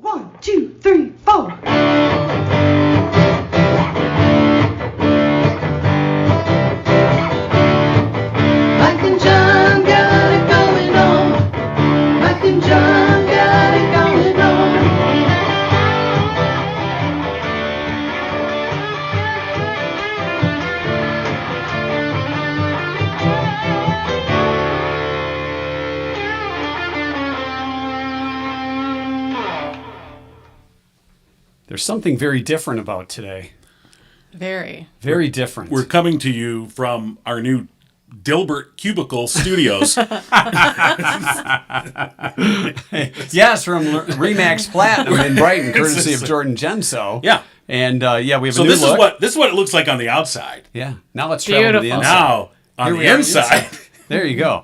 1, 2, 3, 4. Mike and John got it going on. Mike and John got it going on. There's something very different about today. Very Different. We're coming to you from our new Dilbert Cubicle Studios. Yes, from Remax Platinum in Brighton, courtesy of Jordan Genso. Yeah. And we have a So new this look. is what it looks like on the outside. Yeah. Now let's travel to the Beautiful. inside. Now on Here the we are inside. There you go.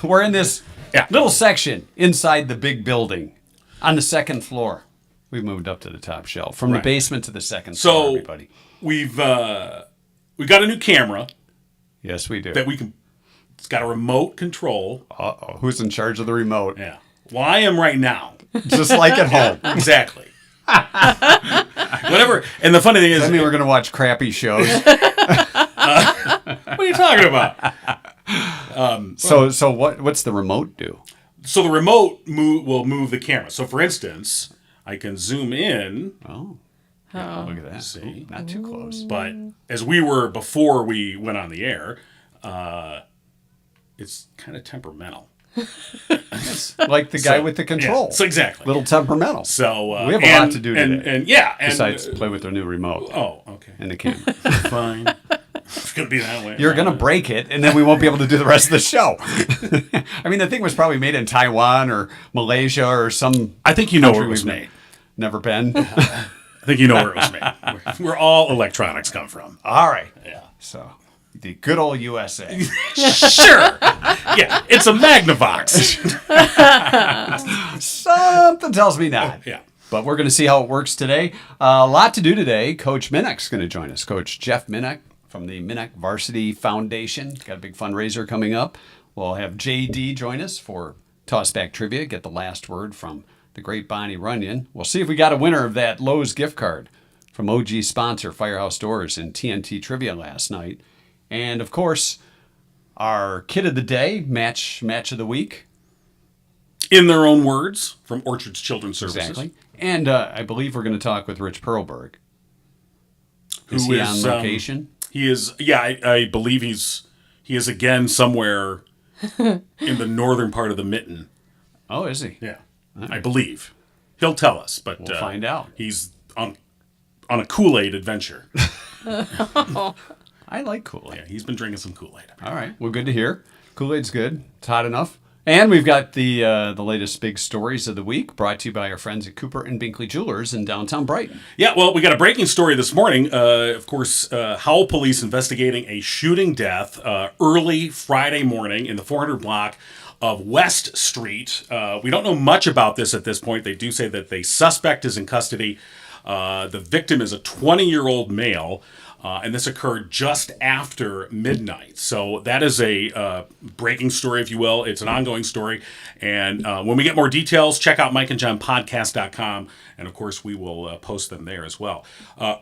We're in this Yeah. little section inside the big building on the second floor. We've moved up to the top shelf from the Right. basement to the second floor, everybody. we've got a new camera Yes, we do. that we can. It's got a remote control. Uh-oh. Who's in charge of the remote? Yeah. Well, I am right now. Just like at home. Exactly. Whatever. And the funny thing is, I mean, we're going to watch crappy shows. what are you talking about? So what's the remote do? So the remote will move the camera. So for instance, I can zoom in, Oh. Look at that. See? Not too close. but as we were before we went on the air, it's kind of temperamental. Like the guy with the control. Yeah, so exactly. Little temperamental. So we have a lot to do today. And yeah, and Besides play with their new remote oh, okay, and the camera. fine. It's gonna be that way. You're going to break it, and then we won't be able to do the rest of the show. I mean, the thing was probably made in Taiwan or Malaysia or some I think you know where country it was we've made. never been. I think you know where it was made. Where all electronics come from. All right. Yeah. So, the good old USA. Sure. Yeah, it's a Magnavox. Something tells me not. Yeah. But we're going to see how it works today. A lot to do today. Coach Minock's going to join us. Coach Jeff Minock from the Minock Varsity Foundation. Got a big fundraiser coming up. We'll have JD join us for Tossback Trivia. Get the last word from the great Bonnie Runyan. We'll see if we got a winner of that Lowe's gift card from OG sponsor Firehouse Doors in TNT Trivia last night. And, of course, our Kid of the Day, match of the week. In their own words, from Orchard's Children's Services. Exactly. And I believe we're going to talk with Rich Perlberg. Is Who he is, on location? He is, yeah, I believe he is again somewhere in the northern part of the Mitten. Oh, is he? Yeah, I believe. He'll tell us, but We'll find out. He's on a Koolaid adventure. I like Kool-Aid. Yeah, he's been drinking some Kool-Aid. All right. Well, good to hear. Kool-Aid's good. It's hot enough. And we've got the latest big stories of the week brought to you by our friends at Cooper and Binkley Jewelers in downtown Brighton. Yeah, well, we got a breaking story this morning. Of course, Howell police investigating a shooting death early Friday morning in the 400 block of West Street. We don't know much about this at this point. They do say that the suspect is in custody. The victim is a 20-year-old male. And this occurred just after midnight. So that is a breaking story, if you will. It's an ongoing story. And when we get more details, check out mikeandjohnpodcast.com. And, of course, we will post them there as well.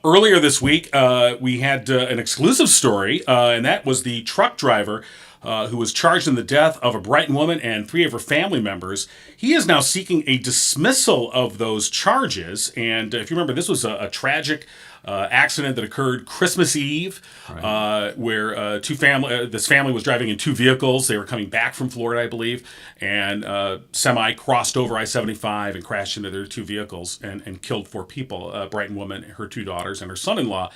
Earlier this week, we had an exclusive story, and that was the truck driver who was charged in the death of a Brighton woman and 3 of her family members. He is now seeking a dismissal of those charges. And if you remember, this was a tragic accident that occurred Christmas Eve, right. Where this family was driving in 2 vehicles. They were coming back from Florida, I believe, and semi crossed over I-75 and crashed into their 2 vehicles and killed 4 people, a Brighton woman, her 2 daughters, and her son-in-law.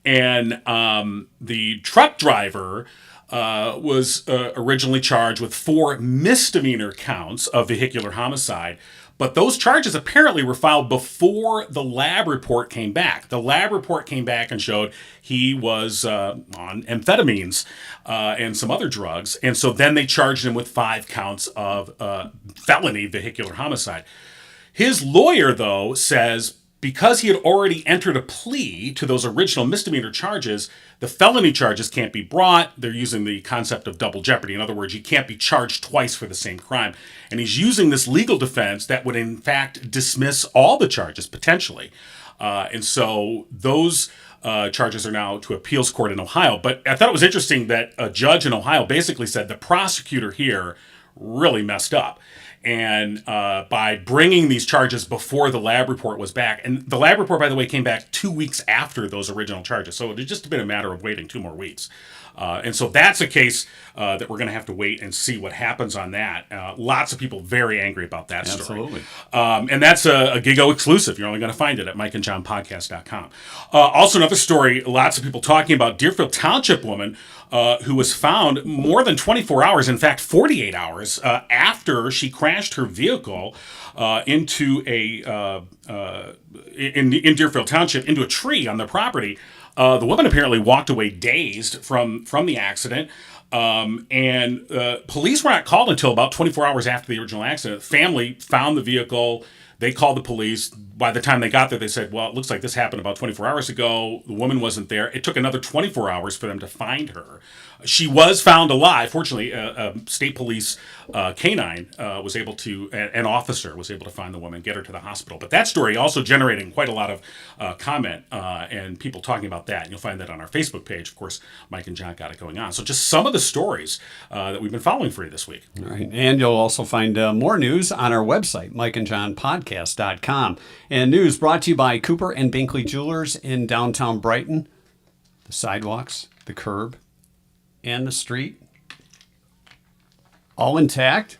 And the truck driver was originally charged with 4 misdemeanor counts of vehicular homicide. But those charges apparently were filed before the lab report came back. The lab report came back and showed he was on amphetamines and some other drugs. And so then they charged him with 5 counts of felony vehicular homicide. His lawyer, though, says because he had already entered a plea to those original misdemeanor charges, the felony charges can't be brought. They're using the concept of double jeopardy. In other words, you can't be charged twice for the same crime. And he's using this legal defense that would, in fact, dismiss all the charges, potentially. And so those charges are now to appeals court in Ohio. But I thought it was interesting that a judge in Ohio basically said the prosecutor here really messed up. And by bringing these charges before the lab report was back, and the lab report, by the way, came back 2 weeks after those original charges. So it's just been a matter of waiting 2 more weeks. And so that's a case that we're going to have to wait and see what happens on that. Lots of people very angry about that story. Absolutely. And that's a Gigo exclusive. You're only going to find it at mikeandjohnpodcast.com. Also, another story, lots of people talking about Deerfield Township woman who was found more than 24 hours, in fact, 48 hours after she crashed her vehicle into in Deerfield Township, into a tree on their property. The woman apparently walked away dazed from the accident. And police were not called until about 24 hours after the original accident. Family found the vehicle. They called the police. By the time they got there, they said, well, it looks like this happened about 24 hours ago. The woman wasn't there. It took another 24 hours for them to find her. She was found alive. Fortunately, a state police canine was able to, an officer was able to find the woman, get her to the hospital. But that story also generating quite a lot of comment and people talking about that. And you'll find that on our Facebook page. Of course, Mike and John got it going on. So just some of the stories that we've been following for you this week. All right. And you'll also find more news on our website, mikeandjohnpodcast.com. And news brought to you by Cooper and Binkley Jewelers in downtown Brighton. The sidewalks, the curb, and the street, all intact.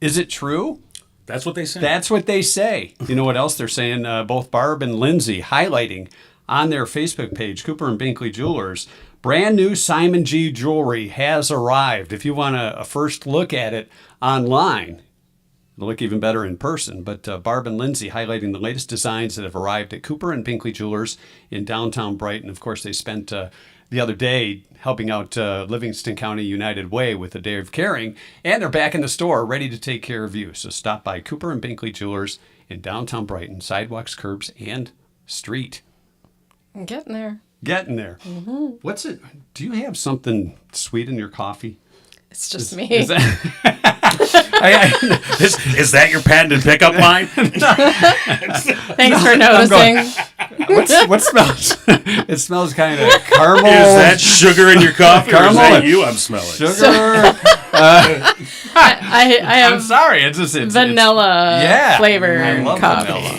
Is it true? That's what they say. That's what they say. You know what else they're saying? Both Barb and Lindsay highlighting on their Facebook page, Cooper and Binkley Jewelers, brand new Simon G jewelry has arrived. If you want a first look at it online, it'll look even better in person. But Barb and Lindsay highlighting the latest designs that have arrived at Cooper and Binkley Jewelers in downtown Brighton. Of course, they spent the other day helping out Livingston County United Way with the Day of Caring, and they're back in the store ready to take care of you. So stop by Cooper and Binkley Jewelers in downtown Brighton, sidewalks, curbs, and street. I'm getting there. Getting there. Mm-hmm. What's it? Do you have something sweet in your coffee? It's just me. Is that, Is that your patented pickup line? Thanks for noticing. what smells? It smells kind of caramel. Is that sugar in your coffee? Or is Caramel that and you I'm smelling? Sugar. I have I'm sorry. It's vanilla flavored I love coffee. vanilla.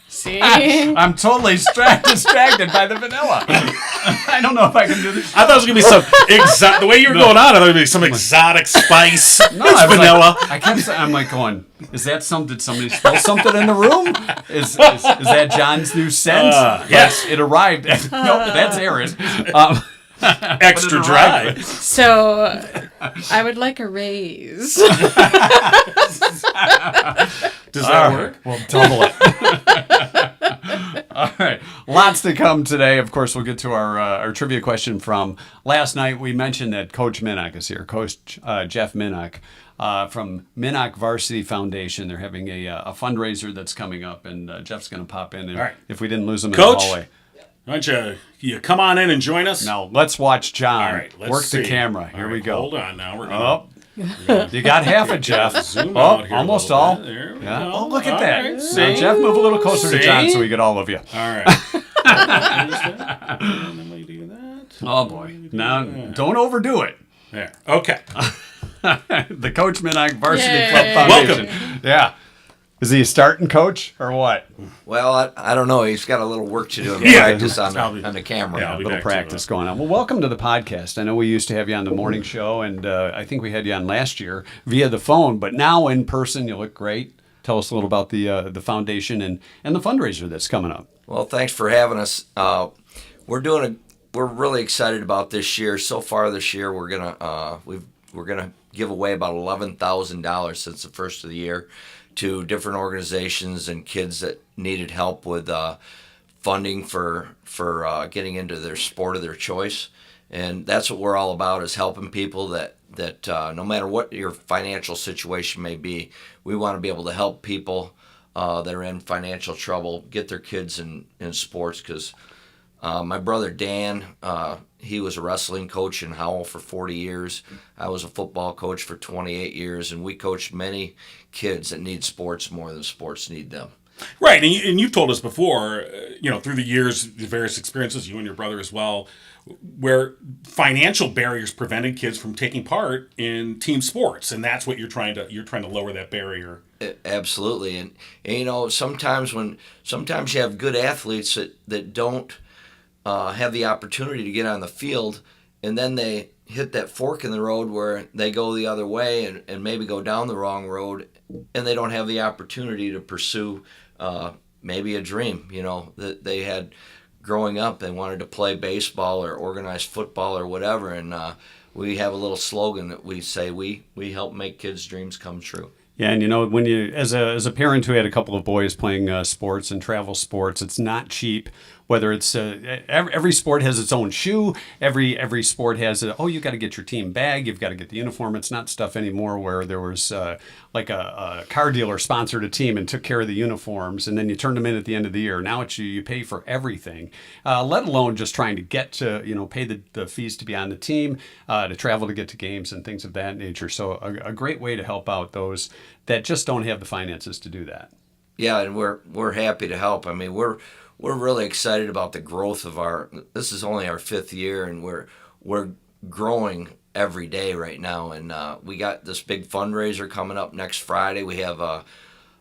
See? I'm totally distracted by the vanilla. I don't know if I can do this. I thought it was going to be some the way you were going on, I thought it was going to be some exotic spice. No, It's I was vanilla. I'm like going, is that did somebody spill something in the room? Is that John's new scent? Yes. It arrived. No, that's Aaron. Extra dry. So I would like a raise. Does that work? We'll double it. All right. Lots to come today. Of course, we'll get to our trivia question from last night. We mentioned that Coach Minock is here. Coach Jeff Minock from Minock Varsity Foundation. They're having a fundraiser that's coming up, and Jeff's going to pop in. And All right. If we didn't lose him Coach? in the hallway. Why don't you come on in and join us? Now, let's watch John All right, let's work see. the camera. Here All we right, go. Hold on now. We're going Oh. You got half it, Jeff. Zoom out here a almost little all. bit. There we Yeah. go. Oh, look at All that. right, Now, see? Jeff, move a little closer to See? John so we get all of you. All right. And then we do that. Oh, boy. Now, don't overdo it. There. Okay. The Coach Minock Varsity Yay. Club Foundation. Welcome. Yeah. Is he a starting coach or what? Well, I don't know. He's got a little work to do in Yeah. practice on I'll be- the camera. yeah, I'll A be little back to practice going on. Well, welcome to the podcast. I know we used to have you on the morning show, and I think we had you on last year via the phone, but now in person, you look great. Tell us a little about the foundation and the fundraiser that's coming up. Well, thanks for having us. We're really excited about this year. So far this year, we're gonna give away about $11,000 since the first of the year to different organizations and kids that needed help with funding for getting into their sport of their choice. And that's what we're all about, is helping people that no matter what your financial situation may be, we want to be able to help people that are in financial trouble get their kids in sports. Because my brother Dan, he was a wrestling coach in Howell for 40 years. I was a football coach for 28 years, and we coached many kids that need sports more than sports need them. Right, and you've told us before, through the years, the various experiences, you and your brother as well, where financial barriers prevented kids from taking part in team sports, and that's what you're trying to lower that barrier. Absolutely, and sometimes you have good athletes that don't have the opportunity to get on the field, and then they hit that fork in the road where they go the other way and maybe go down the wrong road, and they don't have the opportunity to pursue maybe a dream, that they had growing up. They wanted to play baseball or organized football or whatever, and we have a little slogan that we say, we help make kids' dreams come true. Yeah, and when you, as a parent who had a couple of boys playing sports and travel sports, it's not cheap. Whether it's every sport has its own shoe, every sport has you got to get your team bag, you've got to get the uniform. It's not stuff anymore where there was like a car dealer sponsored a team and took care of the uniforms, and then you turned them in at the end of the year. Now it's you pay for everything, let alone just trying to get to pay the fees to be on the team, to travel to get to games and things of that nature. So a great way to help out those that just don't have the finances to do that. Yeah, and we're happy to help. I mean, we're really excited about the growth of this is only our 5th year, and we're growing every day right now. And we got this big fundraiser coming up next Friday. We have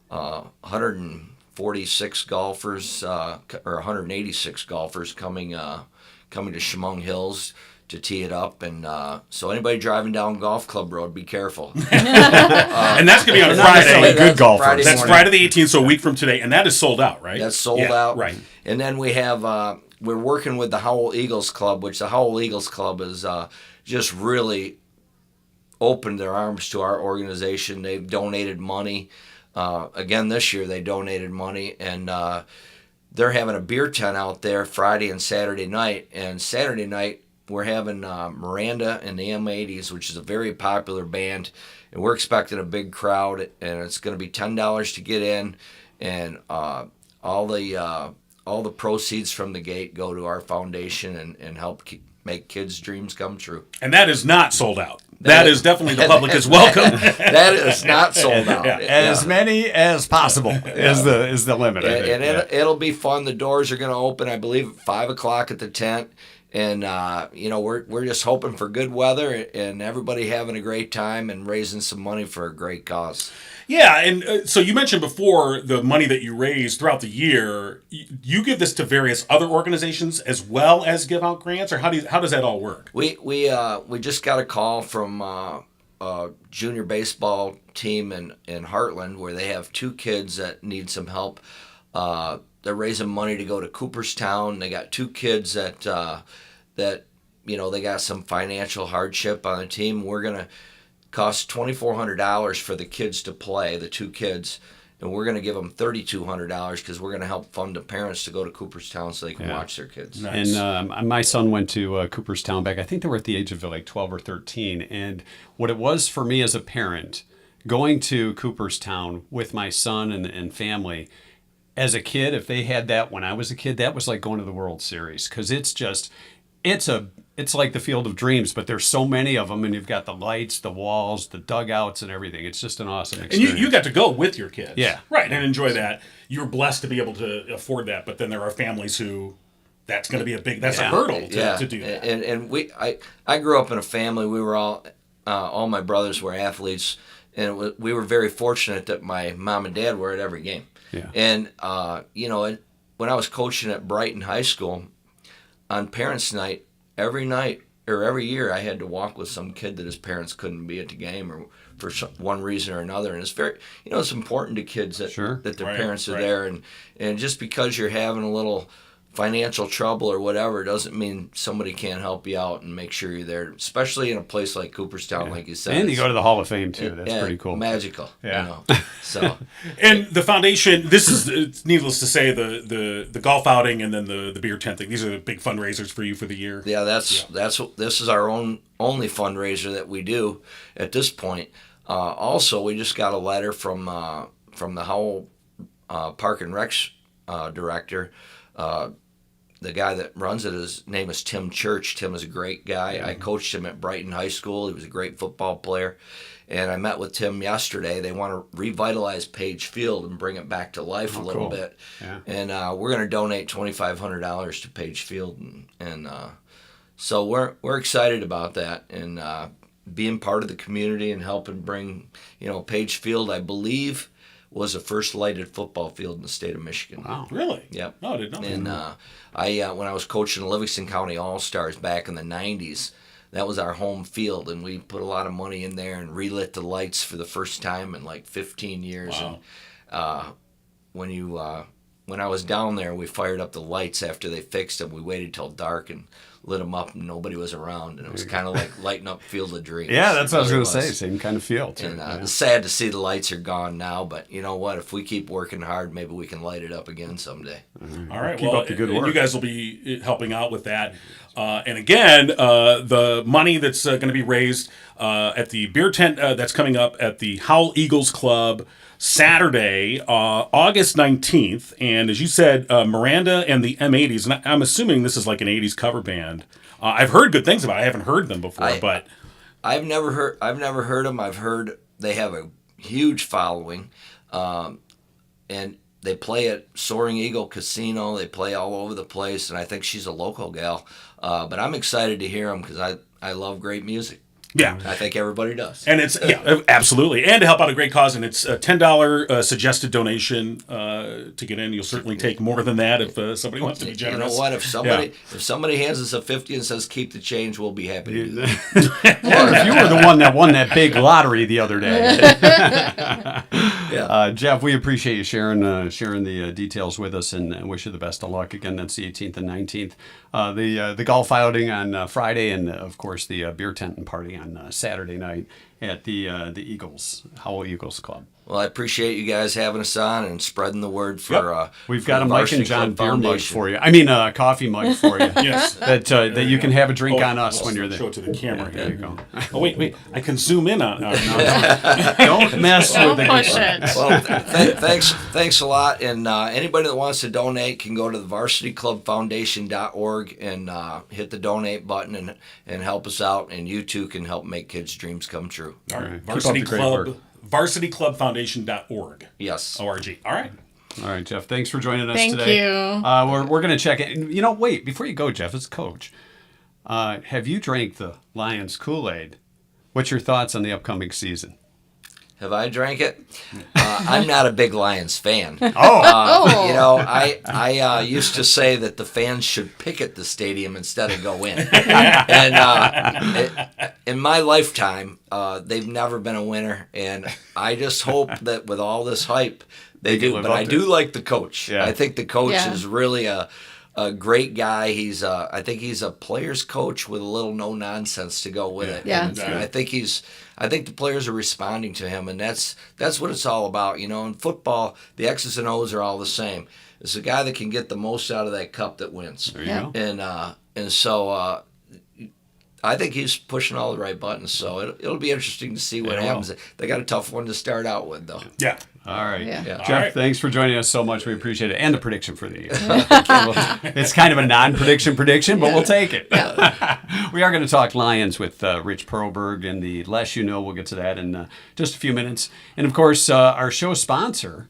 146 golfers, or 186 golfers coming to Chemung Hills to tee it up, and so anybody driving down Golf Club Road, be careful. And that's going to be on Friday. Good golfers. That's Friday the 18th, so a week from today, and that is sold out, right? That's sold out. Right. And then we have we're working with the Howell Eagles Club, which the Howell Eagles Club is just really opened their arms to our organization. They've donated money. Again, this year they donated money, and they're having a beer tent out there Friday and Saturday night. And Saturday night, we're having Miranda and the M80s, which is a very popular band, and we're expecting a big crowd, and it's going to be $10 to get in, and all the proceeds from the gate go to our foundation and help make kids' dreams come true. And that is not sold out. That is definitely the public is welcome. That is not sold out. Yeah. As many as possible is the limit. I think. It'll be fun. The doors are going to open, I believe, at 5:00 at the tent. And we're just hoping for good weather and everybody having a great time and raising some money for a great cause. Yeah, and so you mentioned before the money that you raise throughout the year. You give this to various other organizations as well as give out grants, or how does that all work? We just got a call from a junior baseball team in Heartland where they have 2 kids that need some help. They're raising money to go to Cooperstown. They got 2 kids that they got some financial hardship on the team. We're gonna cost $2,400 for the kids to play, the 2 kids, and we're gonna give them $3,200 because we're gonna help fund the parents to go to Cooperstown so they can watch their kids. Nice. And my son went to Cooperstown back. I think they were at the age of like 12 or 13, and what it was for me as a parent, going to Cooperstown with my son and family. As a kid, if they had that when I was a kid, that was like going to the World Series, because it's like the Field of Dreams, but there's so many of them, and you've got the lights, the walls, the dugouts, and everything. It's just an awesome experience. And you got to go with your kids. Yeah. Right, and enjoy that. You're blessed to be able to afford that, but then there are families who that's going to be a hurdle to do that. And I grew up in a family. We were all my brothers were athletes, and we were very fortunate that my mom and dad were at every game. Yeah. And, when I was coaching at Brighton High School, on Parents' Night, every year I had to walk with some kid that his parents couldn't be at the game or for one reason or another. And it's very, it's important to kids that their parents are there. And just because you're having a little financial trouble or whatever doesn't mean somebody can't help you out and make sure you're there, especially in a place like Cooperstown, like you said. And you go to the Hall of Fame too. That's pretty cool. Magical. Yeah. So. And the foundation, it's needless to say, the golf outing and then the beer tent thing. These are the big fundraisers for you for the year. Yeah, this is our only fundraiser that we do at this point. Also, we just got a letter from the Howell Park and Rec director. The guy that runs it, his name is Tim Church. Tim is a great guy. I coached him at Brighton High School. He was a great football player. And I met with Tim yesterday. They want to revitalize Page Field and bring it back to life a little bit. Yeah. And we're going to donate $2,500 to Page Field. And so we're excited about that. And being part of the community and helping bring, Page Field, I believe, was the first lighted football field in the state of Michigan. Wow. Really? Yep. No, I did not. And when I was coaching the Livingston County All-Stars back in the 90s, that was our home field, and we put a lot of money in there and relit the lights for the first time in like 15 years. Wow. And when I was down there, we fired up the lights after they fixed them. We waited till dark and lit them up, and nobody was around, and it was kind of like lighting up Field of Dreams. Yeah, that's what I was It going really to say. Same kind of feel, too. And Yeah. it's sad to see the lights are gone now, but you know what? If we keep working hard, maybe we can light it up again someday. All right. Keep up the good work. You guys will be helping out with that. And again, the money that's going to be raised at the beer tent that's coming up at the Howell Eagles Club Saturday, August 19th. And as you said, Miranda and the M80s, and I'm assuming this is like an 80s cover band. I've heard good things about it. I haven't heard them before, but I've never heard them. I've heard they have a huge following, and they play at Soaring Eagle Casino. They play all over the place, and I think she's a local gal. But I'm excited to hear them because I love great music. yeah. I think everybody does. And it's, absolutely. And to help out a great cause. And it's a $10 suggested donation to get in. You'll certainly take more than that if somebody wants to be generous. You know what? If somebody hands us a 50 and says keep the change, we'll be happy to do that. Or if you were the one that won that big lottery the other day. Yeah. Jeff, we appreciate you sharing the details with us, and wish you the best of luck. Again, that's the 18th and 19th. The golf outing on Friday, and of course the beer tent and party on Saturday night at the Howell Eagles Club. Well, I appreciate you guys having us on and spreading the word for. We've for got the a Mike Varsity and John Club beer mug Foundation. for you. I mean, a coffee mug for you. Yes. that you can have a drink on us when you're there. Show it to the camera. There you go. Oh, wait. I can zoom in on it. Don't mess with the Push it. Well, thanks a lot. And anybody that wants to donate can go to the varsityclubfoundation.org and hit the donate button and help us out. And you too can help make kids' dreams come true. All right. Keep up the great work. VarsityClubFoundation.org. Yes. ORG. All right. All right, Jeff. Thanks for joining us Thank today. you. We're going to check it. And, wait, before you go, Jeff, as coach, have you drank the Lions Koolaid? What's your thoughts on the upcoming season? Have I drank it? I'm not a big Lions fan. I used to say that the fans should picket the stadium instead of go in. And in my lifetime, they've never been a winner. And I just hope that with all this hype, they do. live But up I to do it. like the coach. Yeah. I think the coach Yeah. is really a great guy. I think he's a player's coach with a little no nonsense to go with it. Yeah. And I think the players are responding to him, and that's what it's all about. In football, the X's and O's are all the same. It's the guy that can get the most out of that cup that wins. There you Yeah. go. And so I think he's pushing all the right buttons. So it'll be interesting to see what Yeah, happens. They got a tough one to start out with, though. Yeah. All right. Yeah. Yeah. Jeff, All right. thanks for joining us so much. We appreciate it. And the prediction for the year. It's kind of a non-prediction, but we'll take it. We are going to talk Lions with Rich Perlberg, and the less you know, we'll get to that in just a few minutes. And, of course, our show sponsor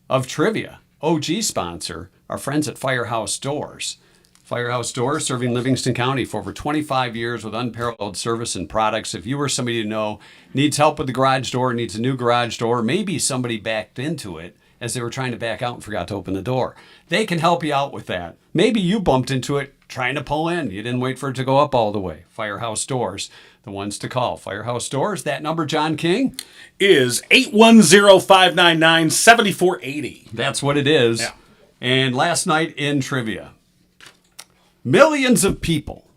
of trivia, OG sponsor, our friends at Firehouse Doors. Firehouse Doors, serving Livingston County for over 25 years with unparalleled service and products. If you or somebody you know needs help with the garage door, needs a new garage door, maybe somebody backed into it as they were trying to back out and forgot to open the door, they can help you out with that. Maybe you bumped into it trying to pull in. You didn't wait for it to go up all the way. Firehouse Doors, the ones to call. Firehouse Doors, that number, John King? Is 810-599-7480. That's what it is. Yeah. And last night in trivia, millions of people,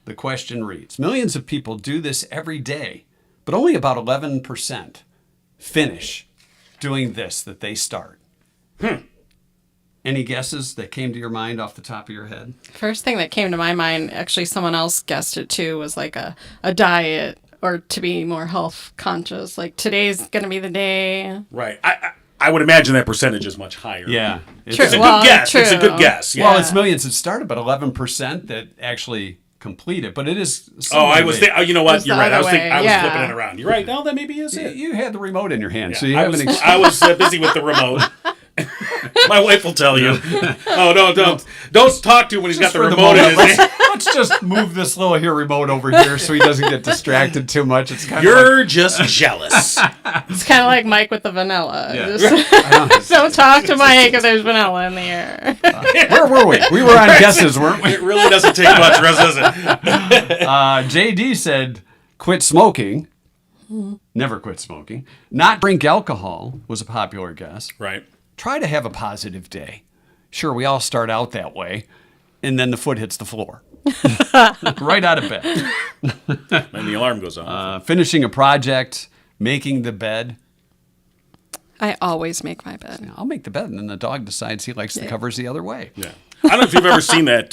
the question reads, millions of people do this every day, but only about 11% finish doing this that they start. Any guesses that came to your mind off the top of your head? First thing that came to my mind, actually someone else guessed it too, was like a diet or to be more health conscious. Like today's going to be the day. Right. I I would imagine that percentage is much higher. Yeah. True. It's a Well, good guess. It's a true. good guess. Yeah. Well, it's millions that started, but 11% that actually complete it. But it is. I was there. You know what? It's You're the right. I was other thinking. I way, was yeah. flipping it around. You're right. No, that maybe is it. You had the remote in your hand, so you I haven't. was busy with the remote. My wife will tell you. Oh no! Don't talk to him when he's got the For the remote in moment, his hand. let's just move this little remote over here so he doesn't get distracted too much. It's kind of You're just jealous. It's kind of like Mike with the vanilla. Yeah. Just don't talk to Mike if there's vanilla in the air. Where were we? We were on guesses, weren't we? It really doesn't take much, Russ, does it? JD said, quit smoking. Never quit smoking. Not drink alcohol was a popular guess. Right. Try to have a positive day. Sure, we all start out that way, and then the foot hits the floor. Right out of bed. And the alarm goes off. Finishing a project, making the bed. I always make my bed. I'll make the bed, and then the dog decides he likes the covers the other way. Yeah. I don't know if you've ever seen that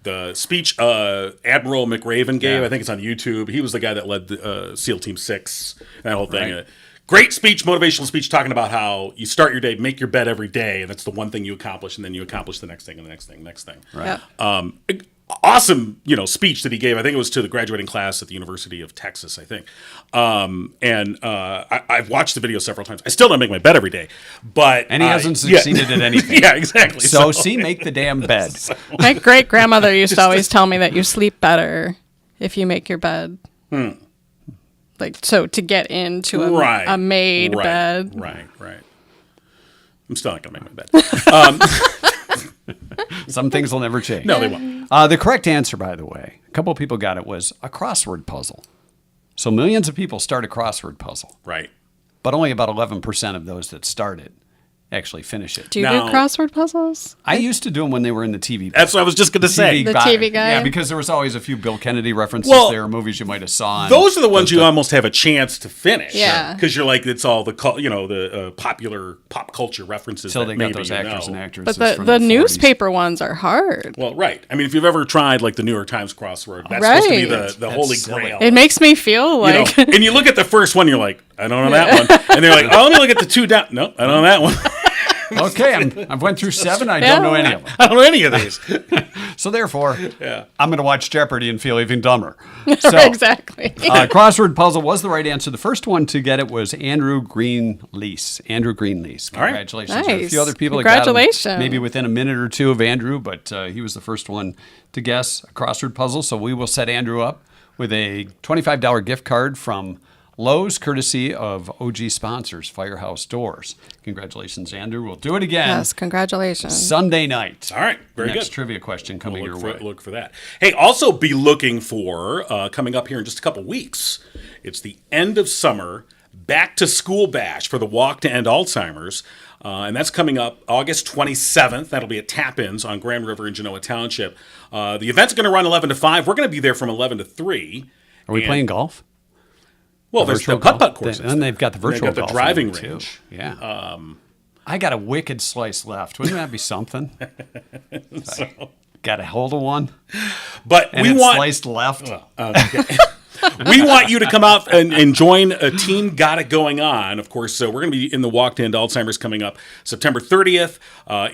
the speech Admiral McRaven gave. Yeah. I think it's on YouTube. He was the guy that led the SEAL Team 6, that whole thing. Right. Great speech, motivational speech, talking about how you start your day, make your bed every day, and that's the one thing you accomplish, and then you accomplish the next thing and the next thing, next thing. Right. Yep. Awesome, speech that he gave. I think it was to the graduating class at the University of Texas, I think. I've watched the video several times. I still don't make my bed every day, but And he hasn't succeeded at anything. Yeah, exactly. So, see, make the damn bed. My great grandmother used to always tell me that you sleep better if you make your bed. Like, so to get into a made bed. Right. I'm still not gonna make my bed. Some things will never change. No, they won't. The correct answer, by the way, a couple of people got it, was a crossword puzzle. So millions of people start a crossword puzzle, Right. but only about 11% of those that start it actually finish it. Do you Now- do crossword puzzles? I used to do them when they were in the TV. That's what I was just gonna say. The TV guide? Yeah, because there was always a few Bill Kennedy references Well, there, movies you might have saw. Those are the ones you almost have a chance to finish. Yeah. Because you're like, it's all the popular pop culture references. Until that they got maybe those you actors know. and actresses But from the 40s. newspaper ones are hard. Well, right. I mean, if you've ever tried like the New York Times crossword, that's supposed to be Right. the holy silly. grail. It makes me feel like And you look at the first one, you're like, I don't know that one. And they're like, oh, let me look at the two down. Nope, I don't know that one. Okay, I've went through 7. I don't know any of them. I don't know any of these. So therefore, Yeah. I'm going to watch Jeopardy and feel even dumber. So, exactly. crossword puzzle was the right answer. The first one to get it was Andrew Greenlease. Andrew Greenlease. All right. Congratulations. There are a few Nice. other people that got 'em Congratulations. maybe within a minute or two of Andrew, but he was the first one to guess a crossword puzzle. So we will set Andrew up with a $25 gift card from Lowe's, courtesy of OG sponsors, Firehouse Doors. Congratulations, Andrew. We'll do it again Yes, congratulations. Sunday night. All right, very Next good. trivia question coming your way. Look for that. Hey, also be looking for, coming up here in just a couple weeks, it's the end of summer back to school bash for the Walk to End Alzheimer's. And that's coming up August 27th. That'll be at Tap-Ins on Grand River in Genoa Township. The event's going to run 11 to 5. We're going to be there from 11 to 3. Are we And- playing golf? Well, there's the Virtual golf? putt-putt courses. And they've got the virtual They've got golf the driving in there, too. range. Yeah. I got a wicked slice left. Wouldn't that be something? Got a hold of one, But and we it's want sliced left. we want you to come out and join a team Got It Going On. Of course, we're going to be in the Walk to End Alzheimer's coming up September 30th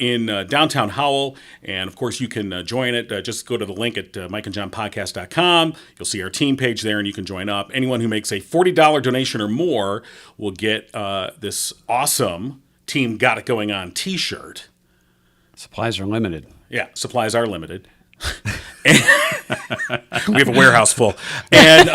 in downtown Howell. And, of course, you can join it. Just go to the link at mikeandjohnpodcast.com. You'll see our team page there, and you can join up. Anyone who makes a $40 donation or more will get this awesome Team Got It Going On t-shirt. Supplies are limited. Yeah, supplies are limited. We have a warehouse full. And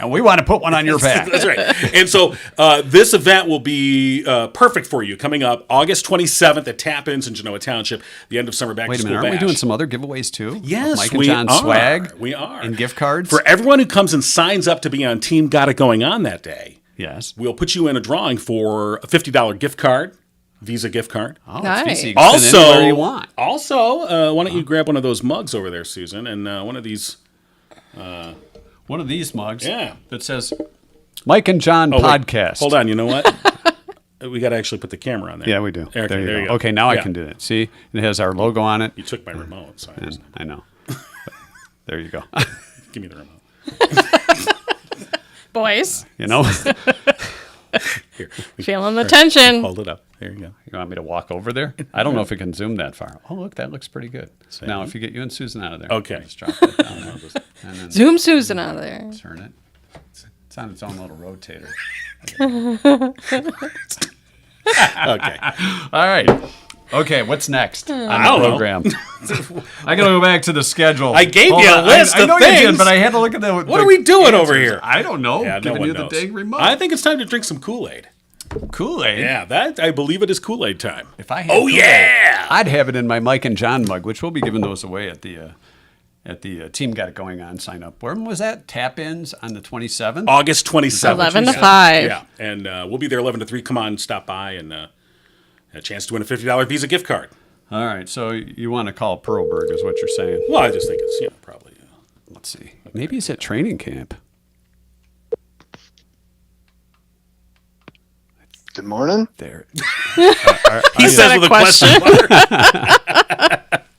And we want to put one on your back. that's right. And so this event will be perfect for you coming up August 27th at Tap-Ins in Genoa Township, the end of summer back Wait to a school minute, aren't we bash. doing some other giveaways too? Yes, Mike and we John are. swag. We are. And gift cards. For everyone who comes and signs up to be on Team Got It Going On that day, yes. we'll put you in a drawing for a $50 gift card, Visa gift card. Oh, Nice. it's easy. You can send it anywhere you want. Also, why don't you grab one of those mugs over there, Susan, and one of these. One of these mugs. Yeah. That says Mike and John Oh, wait. podcast. Hold on, you know what? We got to actually put the camera on there. Yeah, we do. Okay, there you you go. Okay, now I Yeah. can do that. See, it has our logo on it. You took my remote, so I know. There you go. give me the remote. Boys. You know. Here, Feeling the tension. hold it up. There you go. You want me to walk over there? I don't know if it can zoom that far. Oh, look, that looks pretty good. Same. Now, if you get you and Susan out of there. Okay. Just drop that down there. And then Zoom Susan out of there. turn it. It's on its own little rotator. Okay. All right. Okay, what's next on I the don't know. program? I gotta go back to the schedule. I gave Hold you a on. list I of know you things. did, but I had to look at the. What are we doing over here? I don't know. Yeah, no Giving one you knows. the dang remote. I think it's time to drink some Kool-Aid. Kool-Aid. Yeah, that I believe it is Kool-Aid time. If I had Oh, Kool-Aid, yeah! I'd have it in my Mike and John mug, which we'll be giving those away at the Team Got It Going On sign up. When was that? Tap-ins on the 27th? August 27th. 11 to 5. Yeah, and we'll be there 11 to 3. Come on, stop by, and a chance to win a $50 Visa gift card. All right, so you want to call Perlberg is what you're saying. Well, I just think it's, probably. Let's see. Maybe he's at training camp. Good morning. There. He says that with a a question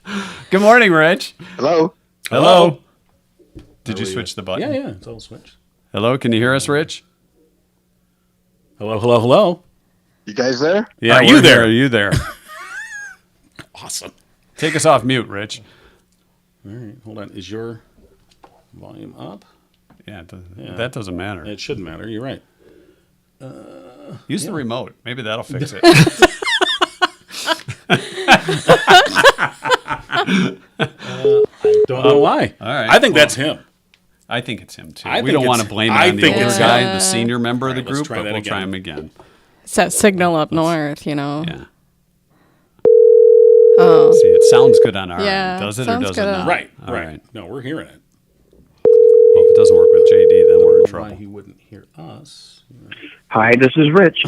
mark. Good morning, Rich. Hello. Hello. Did you switch the button? Yeah, it's all switched. Hello, can you hear us, Rich? Hello, hello, hello. You guys there? Yeah, Are you we're there? here. Are you there? Awesome. Take us off mute, Rich. All right, hold on. Is your volume up? Yeah, that doesn't matter. It shouldn't matter. You're right. Use the remote. Maybe that'll fix it. I don't know why. All right. I think that's him. I think it's him, too. I We think don't want to it's- blame it I on the think older it's guy, him. the senior member of the All right, let's group, try but that we'll again. try him again. It's that signal up north, you know. Yeah. Oh. See, it sounds good on our Yeah, end. Does it or sounds does it good. not? Right, All right. No, we're hearing it. Well, if it doesn't work with JD, then we're in Why trouble. he wouldn't hear us? Hi, this is Rich.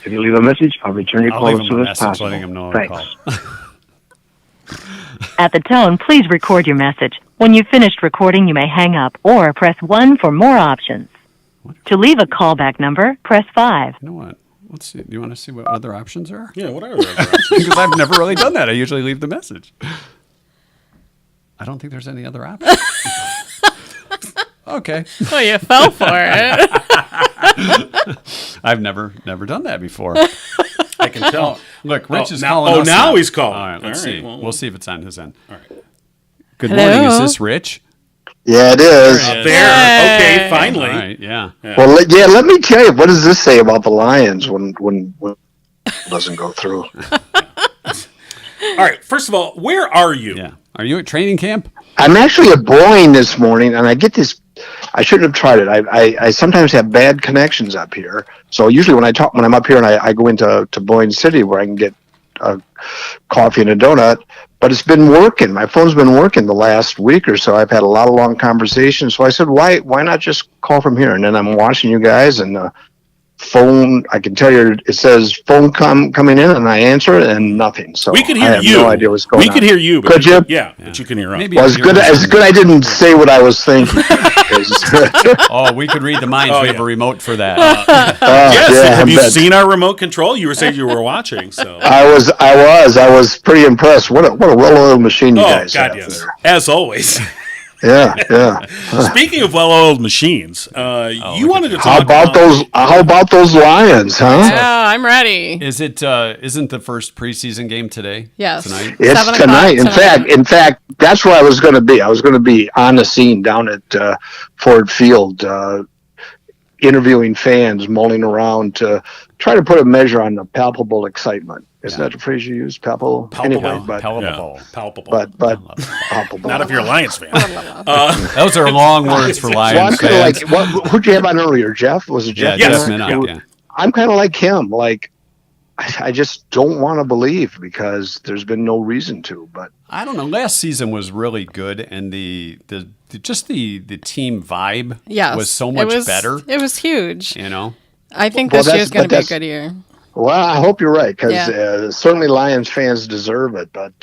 If you leave a message, I'll return your I'll call leave as him soon a as message possible. letting him know I Thanks. called. At the tone, please record your message. When you've finished recording, you may hang up or press 1 for more options. To leave a callback number, press 5. You know what? Let's see. Do you want to see what other options are? Yeah, what are the other options? Because I've never really done that. I usually leave the message. I don't think there's any other options. Okay. Well, you fell for it. I've never done that before. I can tell. Look, Rich is now- calling oh, us now he's calling. All right, let's All right, see. well- We'll see if it's on his end. All right. Good Hello? morning. Is this Rich? Yeah, it is. There it is. There. Hey. Okay, finally. All right, yeah. Well, let me tell you, what does this say about the Lions when it doesn't go through? All right. First of all, where are you? Yeah. Are you at training camp? I'm actually at Boeing this morning, and I get this. I shouldn't have tried it. I sometimes have bad connections up here, so usually when I'm up here and I go into Boeing City where I can get a coffee and a donut. But it's been working. My phone's been working the last week or so. I've had a lot of long conversations. So I said, why not just call from here? And then I'm watching you guys, and the phone, I can tell you, it says phone coming in, and I answer it, and nothing. So We could I hear have you. no idea what's going on. We could hear you. But Could you? Yeah, but you can hear us. Maybe Well, I'm it's hearing good. It's something. good I didn't say what I was thinking. Oh, we could read the minds. Oh, we have yeah. a remote for that. Yes. yeah, Have I you bet. seen our remote control? You were saying you were watching. So. I was pretty impressed. What a well-oiled machine you Oh guys God, have yes. there. As always. Yeah. Speaking of well-oiled machines, you wanted to talk How about those? How about those Lions, huh? Yeah, I'm ready. Is it? Isn't the first preseason game today? Yes. Tonight. It's 7 o'clock tonight. tonight. In fact, that's where I was going to be. I was going to be on the scene down at Ford Field, interviewing fans, mulling around to try to put a measure on the palpable excitement. Isn't that the phrase you use? Palpable. Anyway, but Palpable. Palpable. but palpable. Not if you're a Lions fan. Those are long words for Well, Lions I'm kind of fans. like who'd you have on earlier? Jeff? Was it Yeah, Jeff? Yes. Jeff Minock, yeah. I'm kind of like him. Like I just don't want to believe because there's been no reason to. But I don't know. Last season was really good, and the team vibe Yes. was so much better. It was huge. You know, I think Well, this year's going to be a that's- good year. well, I hope you're right because Yeah. certainly Lions fans deserve it. But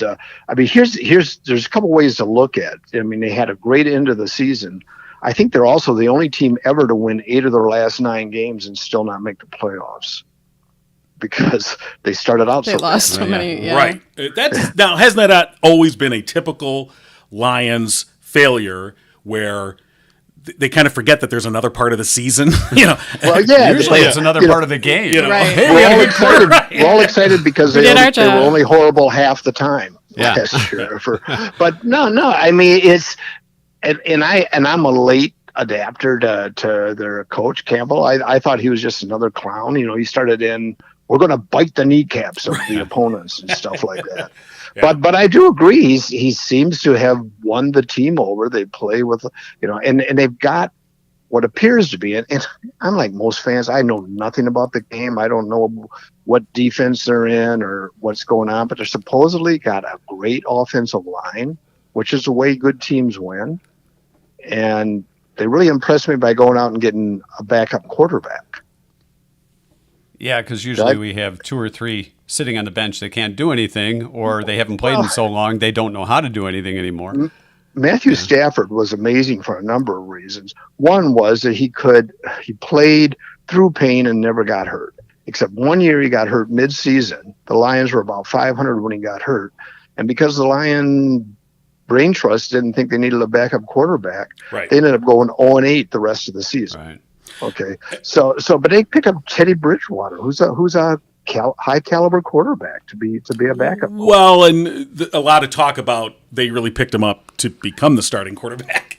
I mean, there's a couple ways to look at it. I mean, they had a great end of the season. I think they're also the only team ever to win 8 of their last 9 games and still not make the playoffs because they started out They so lost so Yeah. many. Yeah. Right. Now, hasn't that not always been a typical Lions failure where they kind of forget that there's another part of the season. Well, yeah, Usually it's another part of the game. Right. Hey, we had a good quarter. We're all excited because they were only horrible half the time. Yeah. Last year. But no. I mean, it's and I'm a late adapter to their coach Campbell. I thought he was just another clown. He started in, we're going to bite the kneecaps of the opponents and stuff like that. Yeah. But I do agree. He seems to have won the team over. They play with, and they've got what appears to be, and I'm like most fans, I know nothing about the game. I don't know what defense they're in or what's going on, but they're supposedly got a great offensive line, which is the way good teams win. And they really impressed me by going out and getting a backup quarterback. Yeah, because usually we have 2 or 3 sitting on the bench that can't do anything, or they haven't played in so long they don't know how to do anything anymore. Matthew Stafford was amazing for a number of reasons. One was that he played through pain and never got hurt. Except one year he got hurt mid-season. The Lions were about 500 when he got hurt. And because the Lion brain trust didn't think they needed a backup quarterback, right, they ended up going 0-8 the rest of the season. Right. Okay. So but they pick up Teddy Bridgewater, who's a high caliber quarterback to be a backup. Well, and a lot of talk about they really picked him up to become the starting quarterback.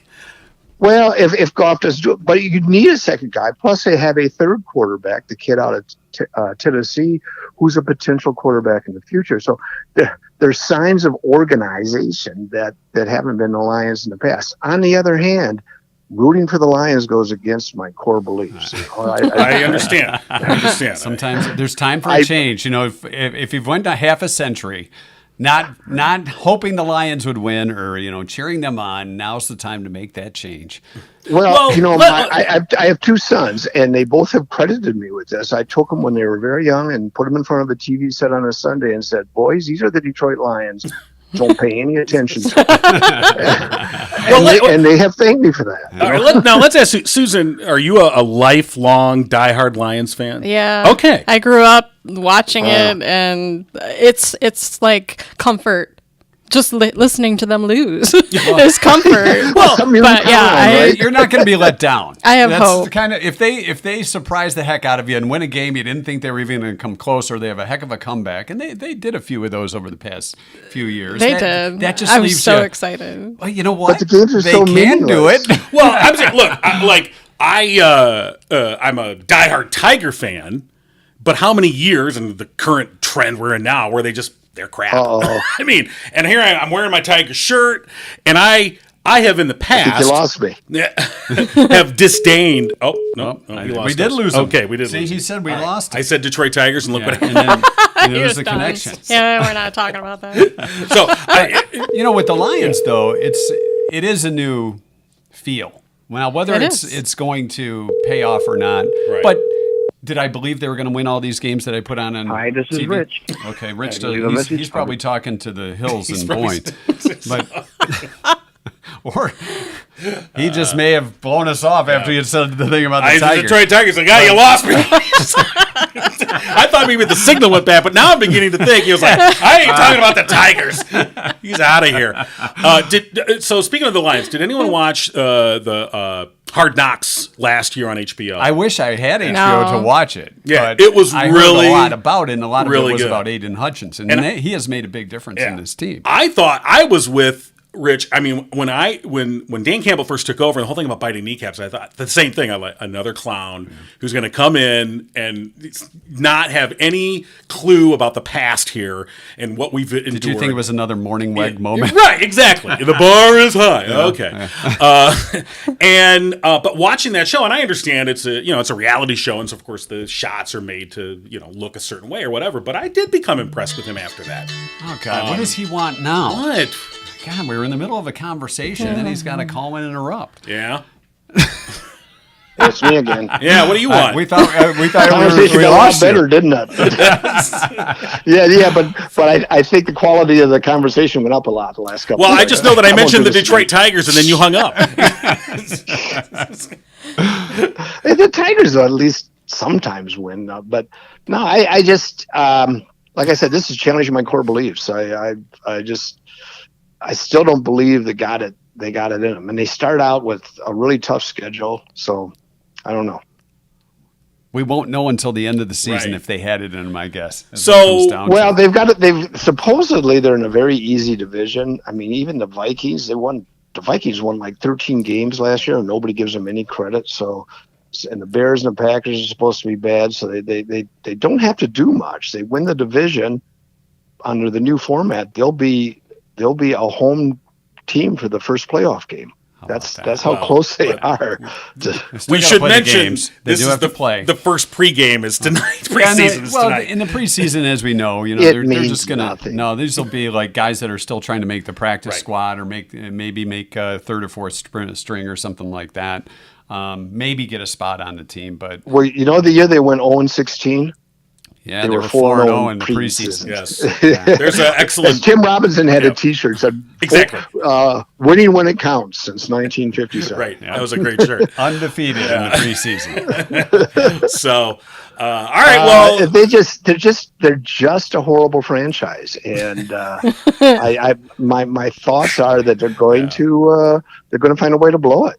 Well, if Goff does do it, but you need a second guy. Plus, they have a third quarterback, the kid out of Tennessee, who's a potential quarterback in the future. So there's signs of organization that haven't been in the Lions in the past. On the other hand, rooting for the Lions goes against my core beliefs. I understand. Sometimes there's time for a change. If you've went a half a century, not hoping the Lions would win or cheering them on, now's the time to make that change. Well, I have 2 sons, and they both have credited me with this. I took them when they were very young and put them in front of a TV set on a Sunday and said, "Boys, these are the Detroit Lions. Don't pay any attention to them." and they have thanked me for that. All right, now let's ask Susan, are you a lifelong diehard Lions fan? Yeah. Okay. I grew up watching it, and it's like comfort. Just listening to them lose is comfort. You're not going to be let down. I have hope. If they surprise the heck out of you and win a game you didn't think they were even going to come close, or they have a heck of a comeback, and they did a few of those over the past few years. They did. That just I'm leaves so you excited. Well, you know what? But the games are they so can meaningless. do it. Well, I'm saying, look, I'm a diehard Tiger fan, but how many years in the current trend we're in now where they're crap. I mean, and here I'm wearing my Tiger shirt, and I have in the past. I think you lost me. Have disdained. Oh no, we did lose. Okay, we did. See, lose he said we lost. I said Detroit Tigers, and look what happened. And there's the connection. Yeah, we're not talking about that. So, with the Lions though, it is a new feel. Now, whether it's going to pay off or not, right. But. Did I believe they were going to win all these games that I put on? Hi, this is TV? Rich. Okay, Rich. He's probably talking to the Hills and Boyne, or he just may have blown us off after you had said the thing about the Tigers. Detroit Tigers, like, you lost me. I thought maybe the signal went bad, but now I'm beginning to think he was like, I ain't talking about the Tigers. He's out of here. So speaking of the Lions, did anyone watch the Hard Knocks last year on HBO? I wish I had HBO to watch it. Yeah, but it was I really heard a lot about it, and a lot of really it was good. about Aiden Hutchinson, and he has made a big difference in this team. I thought I was with Rich. I mean, when Dan Campbell first took over, and the whole thing about biting kneecaps, I thought the same thing. I like another clown who's going to come in and not have any clue about the past here and what we've endured. Did you think it was another Morning Weg moment? Right, exactly. The bar is high. Okay. But watching that show, and I understand it's a reality show, and so of course the shots are made to look a certain way or whatever. But I did become impressed with him after that. Oh God, what does he want now? What? God, we were in the middle of a conversation, and then he's got to call and interrupt. Yeah. It's me again. Yeah, what do you want? We thought conversation we got a lot lost better, you. didn't it? but I think the quality of the conversation went up a lot the last couple. Well, of I days. just know that I won't mentioned do the this Detroit again. Tigers, and then you hung up. The Tigers at least sometimes win, but no, I just like I said, this is challenging my core beliefs. I still don't believe they got it they got it in them, and they start out with a really tough schedule. So I don't know. We won't know until the end of the season Right. if they had it in them, I guess. Well, they've got it. They've supposedly they're in a very easy division. I mean, even the Vikings, the Vikings won like 13 games last year, and nobody gives them any credit. So, and the Bears and the Packers are supposed to be bad, so they don't have to do much. They win the division under the new format. They'll be a home team for the first playoff game. That's how close they are. We should mention they this do is have to play. The first pregame is tonight. Preseason is tonight. In the preseason, as we know, they're just gonna these will be like guys that are still trying to make the practice squad or maybe make a third or fourth string or something like that. Maybe get a spot on the team, but well, the year they went 0-16. Yeah, they were 4-0 in the preseason. Yes, there's an excellent. And Tim Robinson had a T-shirt said exactly "Winning when it counts" since 1957. Right, that was a great shirt. Undefeated in the preseason. So, all right, well, they're just a horrible franchise, and my thoughts are that they're going to find a way to blow it.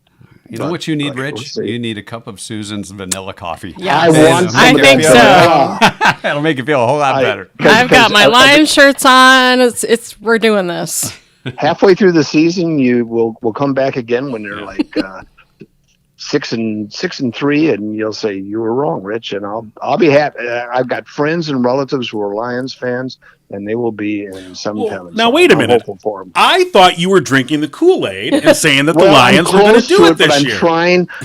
You know what you need, Rich? You need a cup of Susan's vanilla coffee. Yeah, I think so. That'll make you feel a whole lot better. I've got my Lions shirts on. We're doing this. Halfway through the season, we'll come back again when they're like 6-3, and you'll say you were wrong, Rich, and I'll be happy. I've got friends and relatives who are Lions fans, and they will be in some town. Now wait a minute. I thought you were drinking the Kool-Aid and saying that the Lions were going to do it this year.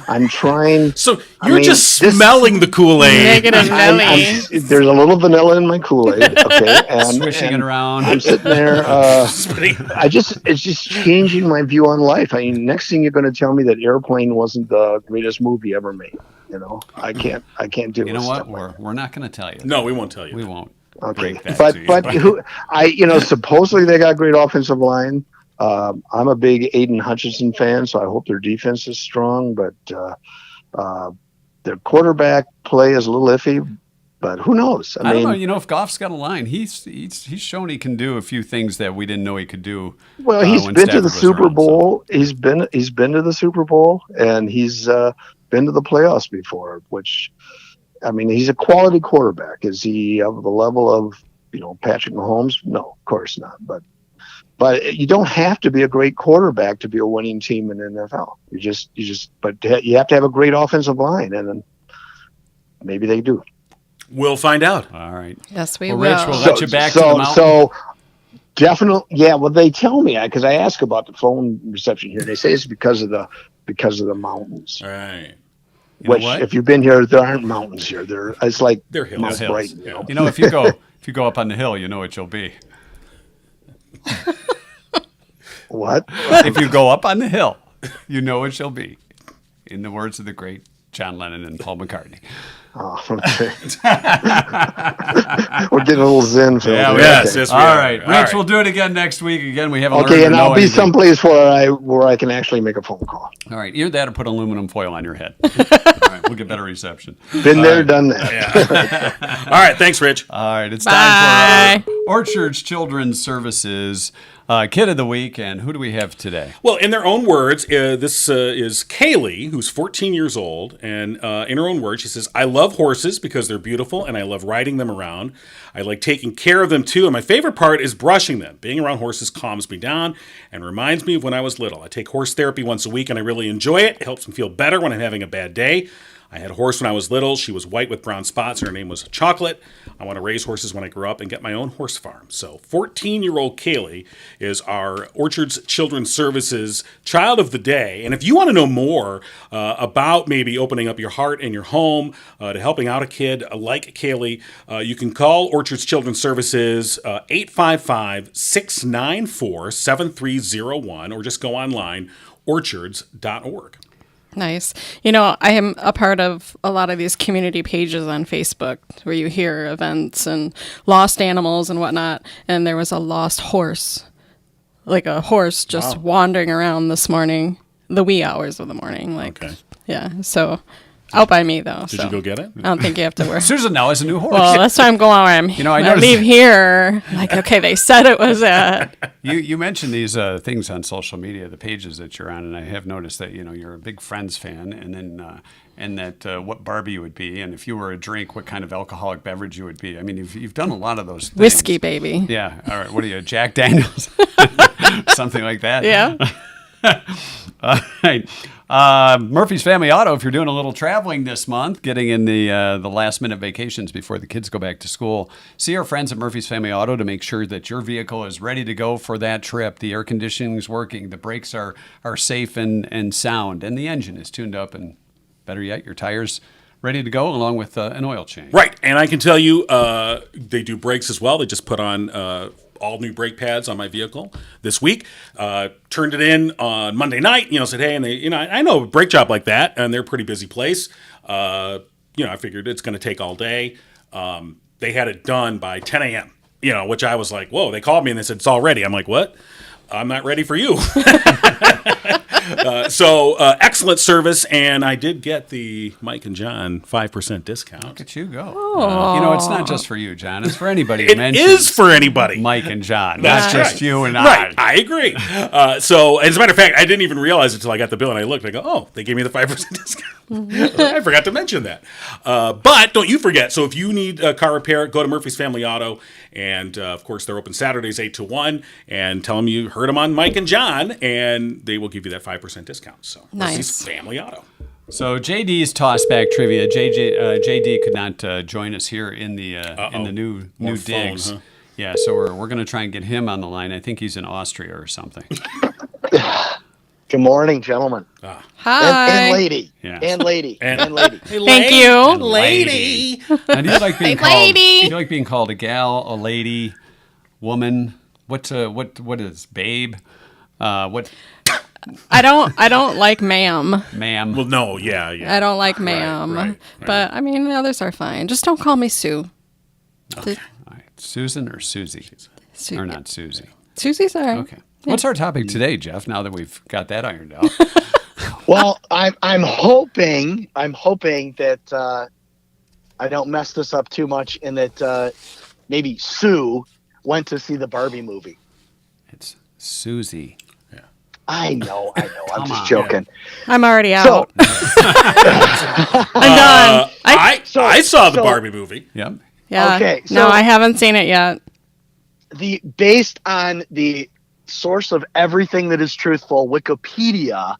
I'm trying. So you're just smelling the Kool-Aid. Negative Nelly. There's a little vanilla in my Kool-Aid. Okay, and swishing it around. I'm sitting there. It's just changing my view on life. I mean, next thing you're going to tell me that Airplane wasn't the greatest movie ever made. I can't do it. You know what? We're not going to tell you. No, we won't tell you. We won't. Okay, but supposedly they got a great offensive line. I'm a big Aiden Hutchinson fan, so I hope their defense is strong. But their quarterback play is a little iffy. But who knows? I don't know. If Goff's got a line, he's shown he can do a few things that we didn't know he could do. Well, he's been to the Super Bowl. So. He's been to the Super Bowl, and he's been to the playoffs before, which. I mean, he's a quality quarterback. Is he of the level of, Patrick Mahomes? No, of course not. But you don't have to be a great quarterback to be a winning team in the NFL. But you have to have a great offensive line, and then maybe they do. We'll find out. All right. Yes, we will. Rich, we'll let you back to the mountain. So definitely, yeah. Well, they tell me because I ask about the phone reception here. They say it's because of the mountains. All right. Which, if you've been here, there aren't mountains here. It's like they're hills. Mount Brighton. If you go up on the hill, you know what you'll be. What? If you go up on the hill, you know what you'll be. In the words of the great John Lennon and Paul McCartney. Oh, okay. We're getting a little zen. Phil. Yeah, yes, all right, Rich, we'll do it again next week. Again, we haven't learned Okay, to and know I'll be anything. someplace where I can actually make a phone call. All right, either that or put aluminum foil on your head. All right, we'll get better reception. Been there, done that. Yeah. All right, thanks, Rich. All right, it's time for Orchard's Children's Services Kid of the Week, and who do we have today? Well, in their own words, this is Kaylee, who's 14 years old, and in her own words, she says, "I love horses because they're beautiful, and I love riding them around. I like taking care of them, too, and my favorite part is brushing them. Being around horses calms me down and reminds me of when I was little. I take horse therapy once a week, and I really enjoy it. It helps me feel better when I'm having a bad day. I had a horse when I was little. She was white with brown spots, and her name was Chocolate. I want to raise horses when I grow up and get my own horse farm." So 14-year-old Kaylee is our Orchard's Children's Services Child of the Day. And if you want to know more about maybe opening up your heart and your home to helping out a kid like Kaylee, you can call Orchard's Children's Services 855-694-7301 or just go online, orchards.org. Nice. I am a part of a lot of these community pages on Facebook where you hear events and lost animals and whatnot. And there was a lost horse, like a horse just wandering around this morning, the wee hours of the morning. Yeah. So Out by me, though. Did you go get it? I don't think you have to worry. Susan now has a new horse. Well, that's why I'm going where I'm. I I noticed- leave here. Like, okay, they said it was You mentioned these things on social media, the pages that you're on, and I have noticed that you're a big Friends fan, and then and that what Barbie you would be, and if you were a drink, what kind of alcoholic beverage you would be. I mean, you've done a lot of those things. whiskey, baby. Yeah. All right. What are you, Jack Daniels? Something like that. Yeah. All right. Murphy's Family Auto, if you're doing a little traveling this month, getting in the last minute vacations before the kids go back to school, see our friends at Murphy's Family Auto to make sure that your vehicle is ready to go for that trip. The air conditioning is working, the brakes are safe and sound, and the engine is tuned up, and better yet, your tires ready to go along with an oil change. Right, and I can tell you, they do brakes as well. They just put on all new brake pads on my vehicle this week. Turned it in on Monday night. Said hey, and they, I know a brake job like that, and they're a pretty busy place. I figured it's going to take all day. They had it done by 10 a.m. Which I was like, whoa. They called me and they said it's all ready. I'm like, what? I'm not ready for you. So excellent service, and I did get the Mike and John 5% discount. Look at you go. It's not just for you, John. It's for anybody. It is for anybody. Mike and John, That's not just right. you and Right, I agree. So, as a matter of fact, I didn't even realize it until I got the bill and I looked. I go, oh, they gave me the 5% discount. I forgot to mention that. But don't you forget. So, if you need a car repair, go to Murphy's Family Auto, and of course, they're open Saturdays 8 to 1. And tell them you heard them on Mike and John, and they will give you that 5% discount. So, Nice. Murphy's Family Auto. So JD's Tossback trivia. JD could not join us here in the new More digs. phone, huh? Yeah, so we're going to try and get him on the line. I think he's in Austria or something. Good morning, gentlemen. Hi. And lady. Yeah. And lady. And- And lady. Thank you. Lady. Now, do you like being Hey, called? lady. Do you like being called a gal, a lady, woman? What is babe? What I don't like ma'am. ma'am? Well, no, yeah. I don't like ma'am. right. But I mean, the others are fine. Just don't call me Sue. All right. Susan or Susie? Su- Or not Susie? Susie's all right. Okay. What's our topic today, Jeff? Now that we've got that ironed out. Well, I'm hoping that I don't mess this up too much, and that maybe Sue went to see the Barbie movie. It's Susie. I know. I'm Come just on. joking. I'm already So, out. I'm done. I saw the so- Barbie movie. Yep. Yeah. Okay, no, so- I haven't seen it yet. based on the source of everything that is truthful, Wikipedia,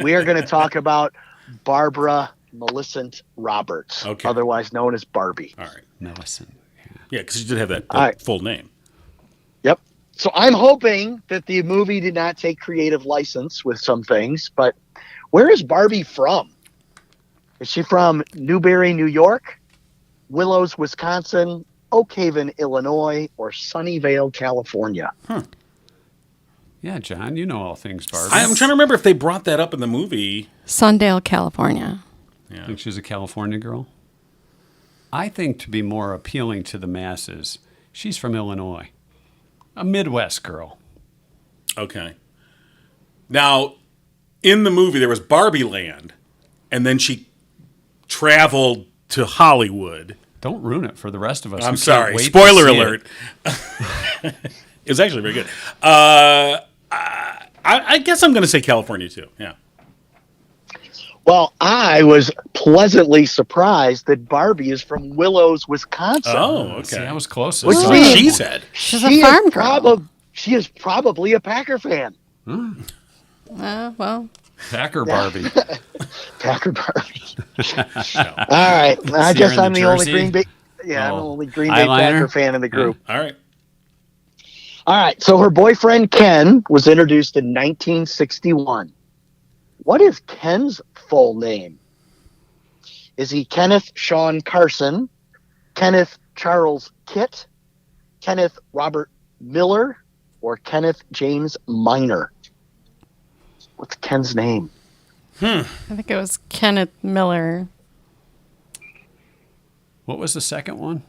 we are going to talk about Barbara Millicent Roberts, Okay. otherwise known as Barbie. All right. Millicent. Yeah, because you did have that All right. full name. Yep. So I'm hoping that the movie did not take creative license with some things, but where is Barbie from? Is she from Newberry, New York, Willows, Wisconsin, Oak Haven, Illinois, or Sunnyvale, California? Yeah, John, you know all things Barbie. I'm trying to remember if they brought that up in the movie. Sundale, California. I think she's a California girl. I think to be more appealing to the masses, she's from Illinois. A Midwest girl. Okay. Now, in the movie, there was Barbie Land, and then she traveled to Hollywood. Don't ruin it for the rest of us. I'm who can't sorry. wait to Spoiler see alert. it. It was actually very good. I guess I'm going to say California, too. Yeah. Well, I was pleasantly surprised that Barbie is from Willows, Wisconsin. Oh, okay. See, I was closest. Which That's means- what she said. She's a farm girl. She is probably a Packer fan. Well, Packer Barbie. Packer Barbie. All right. I See guess her in I'm the the only jersey? Green Bay. Yeah, I'm the Oh. only Green Bay Eyeliner? Packer fan in the group. All right. All right. So her boyfriend Ken was introduced in 1961. What is Ken's full name? Is he Kenneth Sean Carson, Kenneth Charles Kitt, Kenneth Robert Miller, or Kenneth James Minor? What's Ken's name? I think it was Kenneth Miller. What was the second one?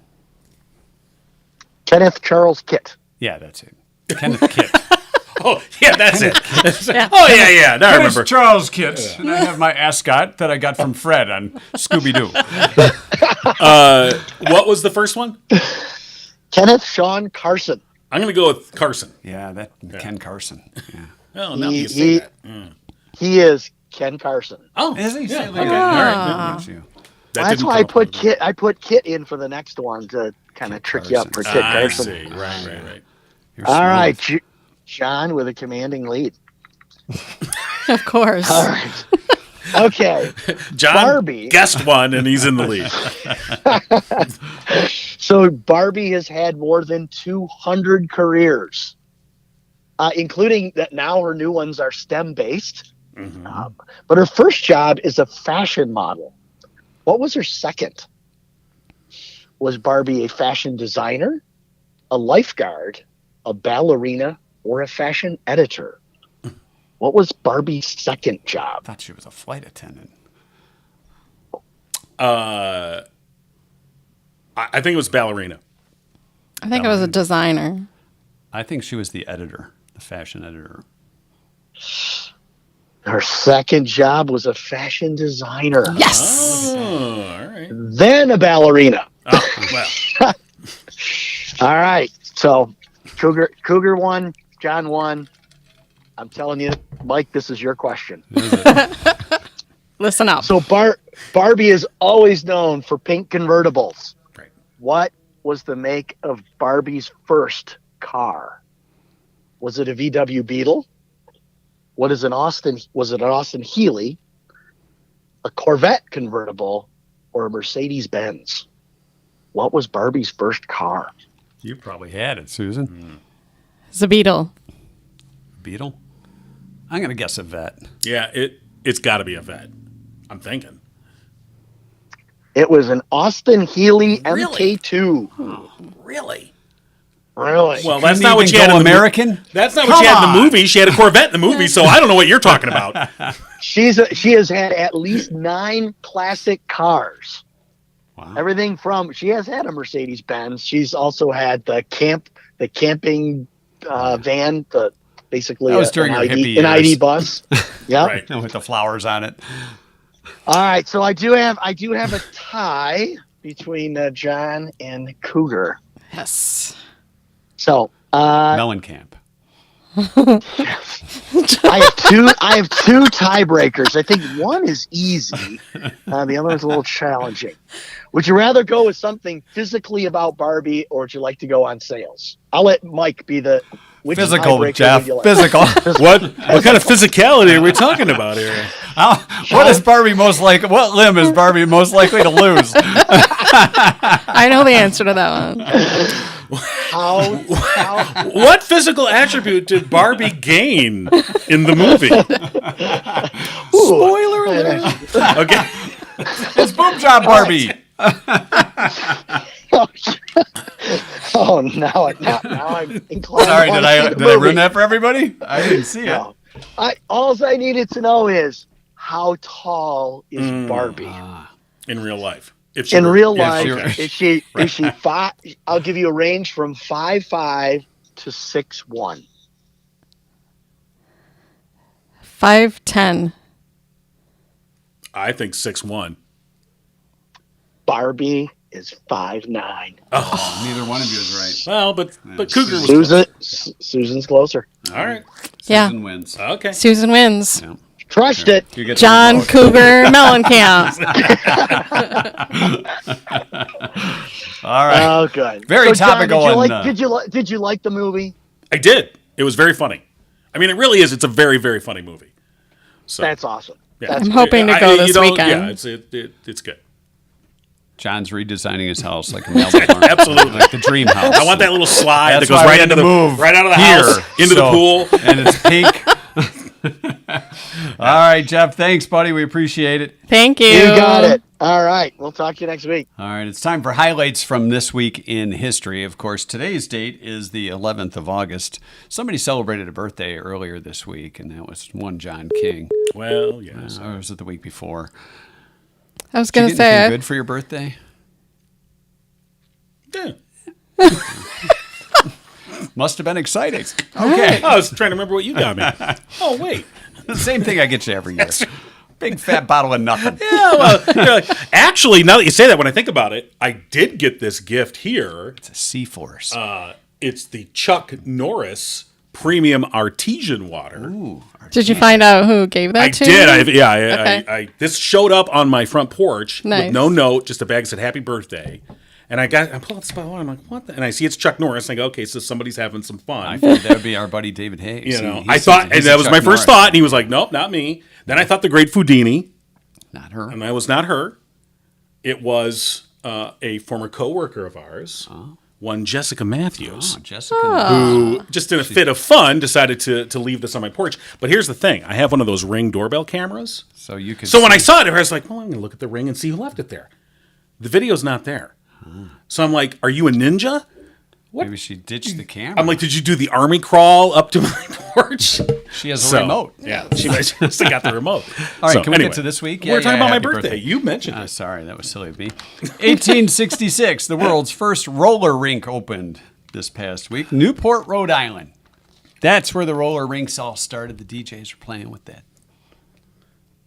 Kenneth Charles Kitt. Yeah, that's it. Kenneth Kitt. Oh, yeah, that's it. Oh, yeah. Now I remember. It's Charles Kitts, and I have my ascot that I got from Fred on Scooby-Doo. What was the first one? Kenneth Sean Carson. I'm going to go with Carson. Yeah, Ken Carson. Yeah. Oh, now you say that. He is Ken Carson. Oh, Is he? Yeah, Okay. okay. All right. Ah. Got you. That's why I put Kit. I put Kit in for the next one to kind of trick you up for Kit I Carson. see. Right. You're All smooth. right, John with a commanding lead. Of course. All right. Okay. John Barbie. guessed one, and he's in the lead. So Barbie has had more than 200 careers, including that now her new ones are STEM based. But her first job is a fashion model. What was her second? Was Barbie a fashion designer, a lifeguard, a ballerina, or a fashion editor? What was Barbie's second I job? thought she was a flight attendant. I think it was ballerina. I think it was a designer. I think she was the editor, the fashion editor. Her second job was a fashion designer. Yes. Oh, all right. Then a ballerina. Oh, well. All right. So Cougar won, John won. I'm telling you, Mike, this is your question. Listen up. So Barbie is always known for pink convertibles. Right. What was the make of Barbie's first car? Was it a VW Beetle? Was it an Austin Healey, a Corvette convertible, or a Mercedes Benz? What was Barbie's first car? You probably had it, Susan. It's a beetle. Beetle? I'm going to guess a vet. Yeah, it's got to be a vet. I'm thinking. It was an Austin Healey Really? MK2. Really? Really? Well, that's Couldn't not what even she had go in the American? That's not what Come she had in on. the movie. She had a Corvette in the movie, so I don't know what you're talking about. She has had at least 9 classic cars. Wow. Everything from she has had a Mercedes Benz. She's also had the camping van, basically That was during an your hippie an ID years. bus. Yeah. Right. With the flowers on it. All right. So I do have a tie between John and Cougar. Yes. So Mellencamp. I have two tiebreakers. I think one is easy. The other one's a little challenging. Would you rather go with something physically about Barbie, or would you like to go on sales? I'll let Mike be the which Physical, tiebreaker Jeff. would you like? Physical. What kind of physicality are we talking about here? What is Barbie most like? What limb is Barbie most likely to lose? I know the answer to that one. How What physical attribute did Barbie gain in the movie? spoiler alert. Okay. It's boob job Barbie. Oh, now I'm inclined. Sorry, to did wanna see I the ruin movie. that for everybody? I didn't see it. No. All I needed to know is how tall is Barbie In real life. If she in were- real if life? she were- Is she five? I'll give you a range from 5'5" to 6'1". 5'10". I think 6'1". Barbie is 5'9". Neither one of you is right. Well, but Cougar was Susan's closer. close. All right. Yeah. Susan wins. Okay. Susan wins. Yeah. Crushed it. You get John the Cougar Mellencamp. All right. Oh, good. Very So, John, topical and, Did you like the movie? I did. It was very funny. I mean, it really is. It's a very, very funny movie. So That's awesome. yeah. I'm hoping to go this weekend. Yeah, it's good. John's redesigning his house like a Melbourne. Absolutely. Like the dream house. I want that little slide That's that goes why we right had into to the move right out of the here, house into the so- pool. And it's pink. All right, Jeff. Thanks, buddy. We appreciate it. Thank you. You got it. All right. We'll talk to you next week. All right, it's time for highlights from this week in history. Of course, today's date is the 11th of August. Somebody celebrated a birthday earlier this week, and that was one John King. Well, yes. Or was it the week before? I was Did you going get to anything say, good for your birthday? Yeah. Must have been exciting. Okay. I was trying to remember what you got me. Oh, wait. The same thing I get you every year. Big fat bottle of nothing. Yeah, well, actually, now that you say that, when I think about it, I did get this gift here. It's a C-Force. It's the Chuck Norris Premium Artesian Water. Ooh. Did you find out who gave that to did. you? I this showed up on my front porch Nice. with no note, just a bag that said "Happy Birthday." And I pull out the spot. I'm like, what? And I see it's Chuck Norris. And I go, okay, so somebody's having some fun. I thought that would be our buddy David Hayes. You know, He's I thought, and he's that a was Chuck my first Norris thought. fan. And he was like, nope, not me. Then I thought the Great Foodini, Not her. and that was not her. It was a former coworker of ours, one Jessica Matthews. Oh, Jessica. Who, just in a fit of fun, decided to leave this on my porch. But here's the thing: I have one of those Ring doorbell cameras. So you could. So when I saw it, I was like, well, I'm going to look at the Ring and see who left it there. The video's not there. So I'm like, are you a ninja? Maybe she ditched the camera. I'm like, did you do the army crawl up to my porch? She has a remote. Yeah, she still got the remote. All right, So, can we anyway, get to this week? We're talking about my happy birthday. You mentioned it. Sorry, that was silly of me. 1866, the world's first roller rink opened this past week. Newport, Rhode Island. That's where the roller rinks all started. The DJs were playing with that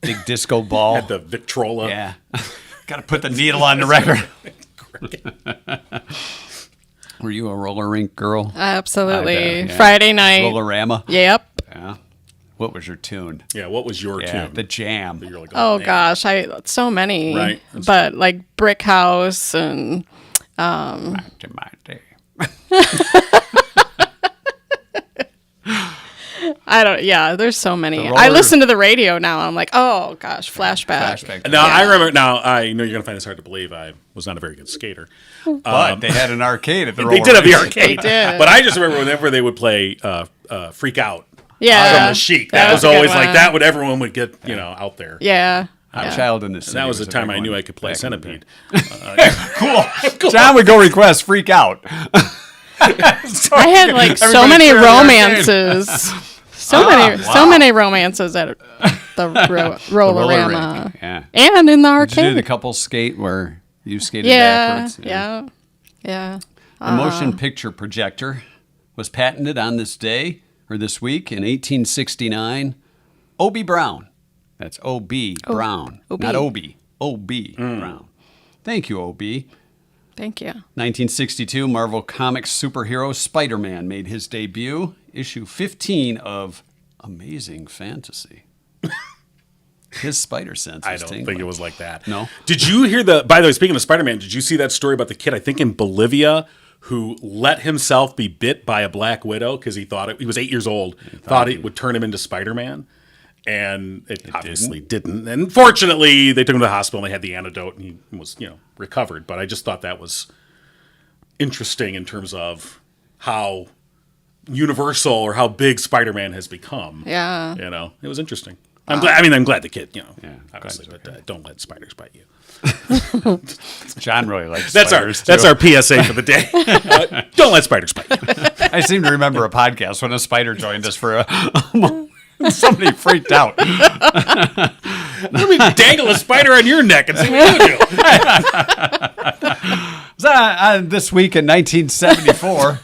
big disco ball. At the Victrola. Yeah. Got to put the needle on the record. Were you a roller rink girl? Absolutely. I bet, yeah. Friday night. Rollerama? Yep. Yeah. What was your tune? Yeah, what was your Yeah, tune? the jam. You're like, Oh man. gosh, so many. Right, that's But like Brick House and Back to my day. there's so many. The I roller- listen to the radio now. I'm like, oh gosh, flashback. Flashback. Now, Yeah. I remember, I know you're going to find this hard to believe. I was not a very good skater. But they had an arcade at the They roller did have the rink. arcade. They did. But I just remember whenever they would play Freak Out Yeah. from the Chic. That was a good always like one. that. What everyone would get, out there. Yeah. Hot Child in the City. And that was the a time big I knew one I could play back in the day. Centipede. Cool. John would go request Freak Out. I had like so Everybody many threw the arcade. romances. So many romances at the Rollerama. rink. Yeah. And in the Did arcade. you do the couple skate where you skated yeah, backwards? yeah. The motion picture projector was patented on this day, or this week, in 1869. O.B. Brown. That's O.B. Brown. O.B. Not O.B. O.B. Brown. Thank you, O.B. Thank you. 1962, Marvel Comics superhero Spider-Man made his debut, issue 15 of Amazing Fantasy. His spider sense. I don't think it was like that. No? Did you hear by the way, speaking of Spider-Man, did you see that story about the kid, I think in Bolivia, who let himself be bit by a black widow because he he was 8 years old, thought it would turn him into Spider-Man? And it obviously didn't. And fortunately, they took him to the hospital and they had the antidote and he was, recovered. But I just thought that was interesting in terms of how universal or how big Spider-Man has become. Yeah. It was interesting. I'm glad the kid, obviously, glad but don't let spiders bite you. John really likes That's spiders, that's too. our PSA for the day. Don't let spiders bite you. I seem to remember a podcast when a spider joined us for a moment. Somebody freaked out. Let me dangle a spider on your neck and see what you do. So, this week in 1974,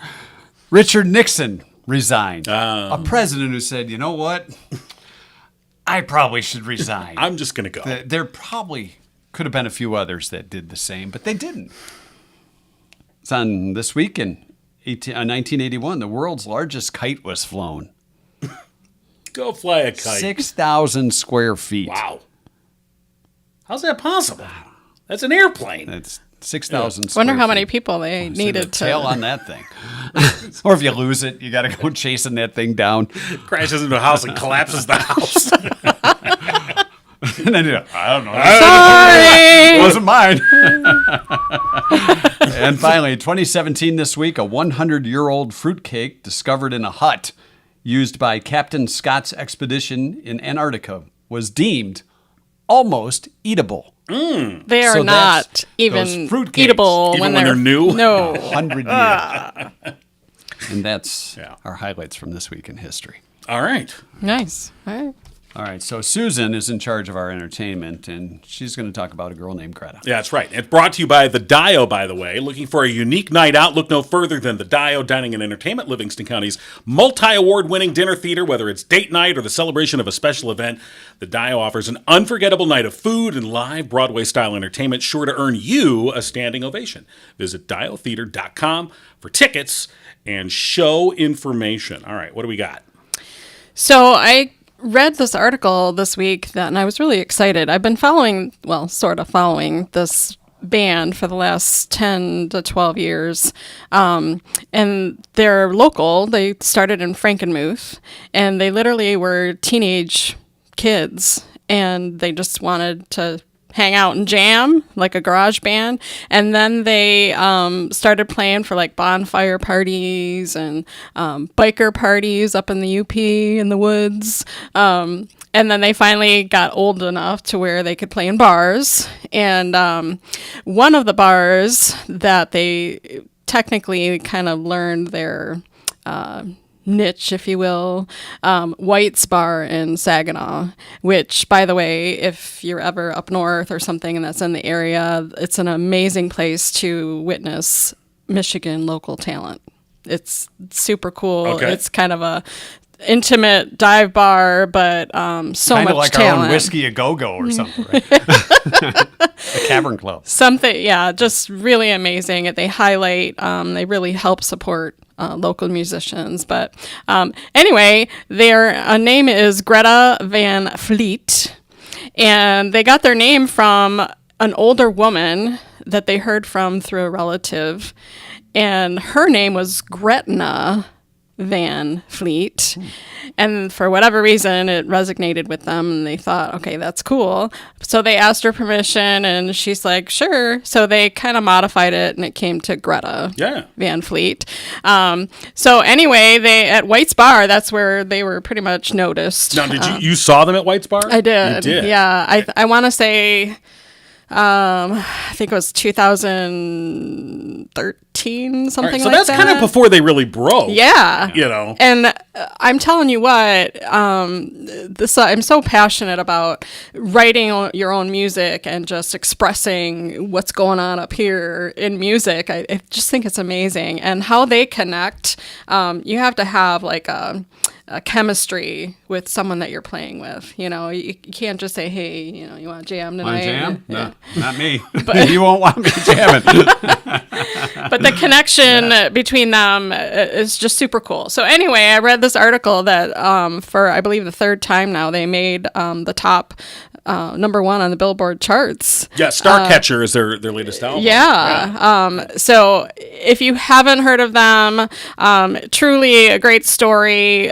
Richard Nixon resigned. A president who said, you know what? I probably should resign. I'm just going to go. There probably could have been a few others that did the same, but they didn't. It's on this week in 1981, the world's largest kite was flown. Go fly a kite. 6,000 square feet. Wow. How's that possible? That's an airplane. That's 6,000 square Wonder how feet. many people they See the needed tail to. on that thing. Or if you lose it, you got to go chasing that thing down. Crashes into a house and collapses the house. And then I don't know. Sorry. It wasn't mine. And finally, 2017 this week, a 100-year-old fruitcake discovered in a hut used by Captain Scott's expedition in Antarctica was deemed almost eatable. They are So not that's even those fruitcakes. eatable Even when they're new? No. 100 years. And that's Yeah. our highlights from this week in history. All right. Nice. All right. All right, so Susan is in charge of our entertainment, and she's going to talk about a girl named Greta. Yeah, that's right. It's brought to you by the Dio, by the way. Looking for a unique night out? Look no further than the Dio Dining and Entertainment, Livingston County's multi-award-winning dinner theater. Whether it's date night or the celebration of a special event, the Dio offers an unforgettable night of food and live Broadway-style entertainment, sure to earn you a standing ovation. Visit diotheater.com for tickets and show information. All right, what do we got? So I read this article this week and I was really excited. I've been following this band for the last 10 to 12 years. And they're local. They started in Frankenmuth, and they literally were teenage kids, and they just wanted to hang out and jam like a garage band. And then they started playing for like bonfire parties and biker parties up in the UP in the woods. And then they finally got old enough to where they could play in bars. And one of the bars that they technically kind of learned their niche, if you will, White's Bar in Saginaw, which, by the way, if you're ever up north or something and that's in the area, it's an amazing place to witness Michigan local talent. It's super cool. Okay. It's kind of a intimate dive bar, but so Kind much of like talent. our own Whiskey A Go-Go or something, right? The Cavern Club. Something, yeah, just really amazing. They highlight, they really help support local musicians. But anyway, their name is Greta Van Fleet, and they got their name from an older woman that they heard from through a relative, and her name was Gretna Van Fleet. And for whatever reason, it resonated with them, and they thought, okay, that's cool. So they asked her permission, and she's like, sure. So they kind of modified it, and it came to Greta Van Fleet. So anyway, they at White's Bar, that's where they were pretty much noticed. Now, did you saw them at White's Bar? I did. You did? Yeah. I want to say, I think it was 2013, something All right, so like that. that's kind of before they really broke. Yeah. You know. And I'm telling you what, I'm so passionate about writing your own music and just expressing what's going on up here in music. I just think it's amazing. And how they connect, you have to have like a chemistry with someone that you're playing with. You know, you can't just say, hey, you know, you want to jam tonight? Want to jam? Yeah. No, not me. You won't want me jamming. But the connection between them is just super cool. So anyway, I read this article that for, I believe, the third time now, they made the top number one on the Billboard charts. Yeah, Starcatcher is their latest album. Yeah. So if you haven't heard of them, truly a great story.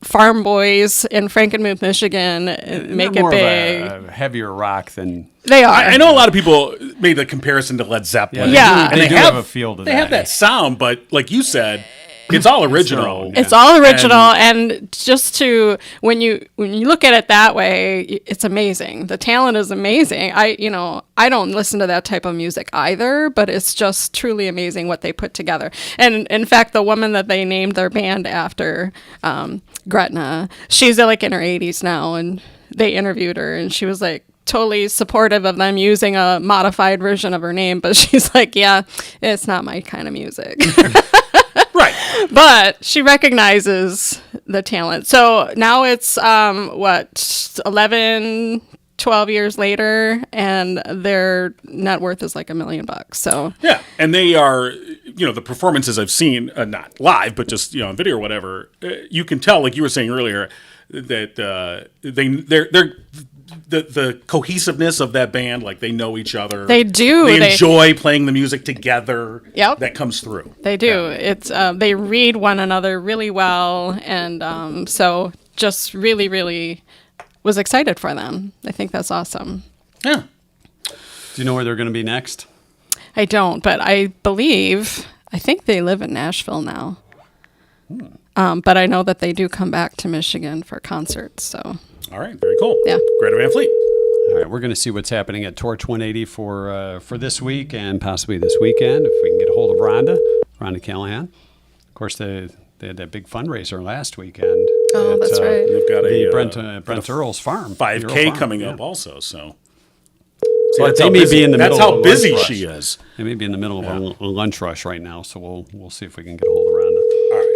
Farm boys in Frankenmuth, Michigan, make They're it more big. of a heavier rock than... They are. I know a lot of people made the comparison to Led Zeppelin. Yeah. And they do have a feel to that. They have that sound, but like you said, it's all original. It's all original, and just to when you look at it that way, it's amazing. The talent is amazing. I don't listen to that type of music either, but it's just truly amazing what they put together. And in fact, the woman that they named their band after, Gretna, she's like in her 80s now, and they interviewed her, and she was like totally supportive of them using a modified version of her name, but she's like, yeah, it's not my kind of music. Right. But she recognizes the talent. So now it's 11, 12 years later, and their net worth is like $1 million. So yeah, and they are, the performances I've seen, not live, but just on video or whatever. You can tell, like you were saying earlier, that they're the cohesiveness of that band, like they know each other. They do. They enjoy playing the music together. Yep. That comes through. They do. Yeah. It's they read one another really well, and so just really, really was excited for them. I think that's awesome. Yeah. Do you know where they're going to be next? I don't, but I think they live in Nashville now. But I know that they do come back to Michigan for concerts. So. All right, very cool. Yeah. Greta Van Fleet. All right, we're going to see what's happening at Torch 180 for this week and possibly this weekend if we can get a hold of Rhonda Callahan. Of course, they had that big fundraiser last weekend. Oh, that's right. They've got The a Brent Earl's farm. 5K Earl Farm, coming yeah. up also. So But that's they how may busy- be in the that's middle how of a busy lunch she rush. is. They may be in the middle of a lunch rush right now, so we'll see if we can get a hold of Rhonda. All right.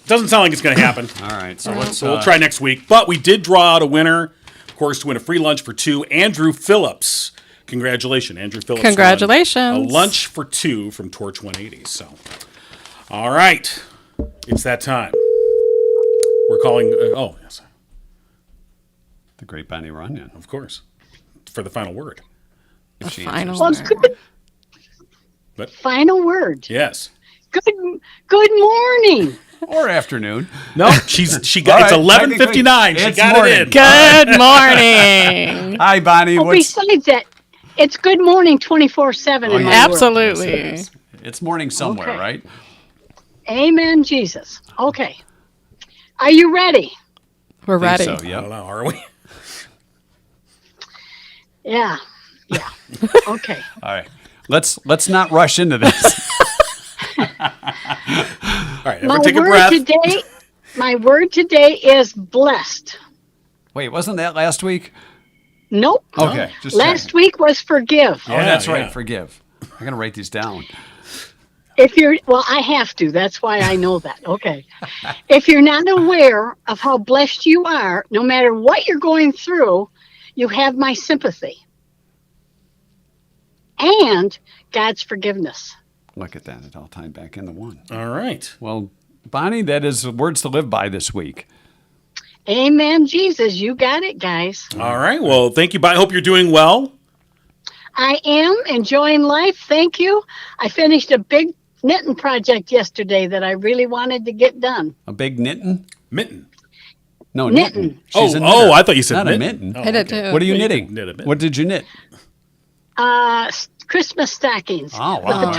Doesn't sound like it's going to happen. All right, so let's. So we'll try next week. But we did draw out a winner, of course, to win a free lunch for 2. Andrew Phillips. Congratulations, Andrew Phillips. won Congratulations. A lunch for 2 from Torch 180. So, all right. It's that time. We're calling. Oh, yes. The great Bonnie Runyan. Of course. For the final word. If she Final answers. Well, good. But- Final word. Yes. Good morning. Or afternoon. No, she got All it's right, 11:59. She it's got morning. it in. Good morning. Hi, Bonnie. Oh, besides that, it's good morning 24/7 in my world. Absolutely. It's morning somewhere, Okay. right? Amen, Jesus. Okay. Are you ready? We're Think ready. So, I yep. don't know. Are we? Yeah. Yeah. Okay. All right. Let's not rush into this. All right. My Everyone take a word breath. today. My word today is blessed. Wait, wasn't that last week? Nope. Okay. Just Last checking. week was forgive. Oh, that's Yeah, right. yeah. Forgive. I'm gonna write these down. If you're, well, I have to. That's why I know that. Okay. If you're not aware of how blessed you are, no matter what you're going through, you have my sympathy and God's forgiveness. Look at that. It all tied back into one. All right. Well, Bonnie, that is words to live by this week. Amen, Jesus. You got it, guys. All right. Well, thank you. I hope you're doing well. I am enjoying life. Thank you. I finished a big knitting project yesterday that I really wanted to get done. A big knitting? Mitten. No, Knitting. knitting. She's a knitter. I thought you said not mitten. a mitten. Oh, I did too. What are you Yeah, you knitting? can knit a mitten. What did you knit? Christmas stockings Oh, with the wow.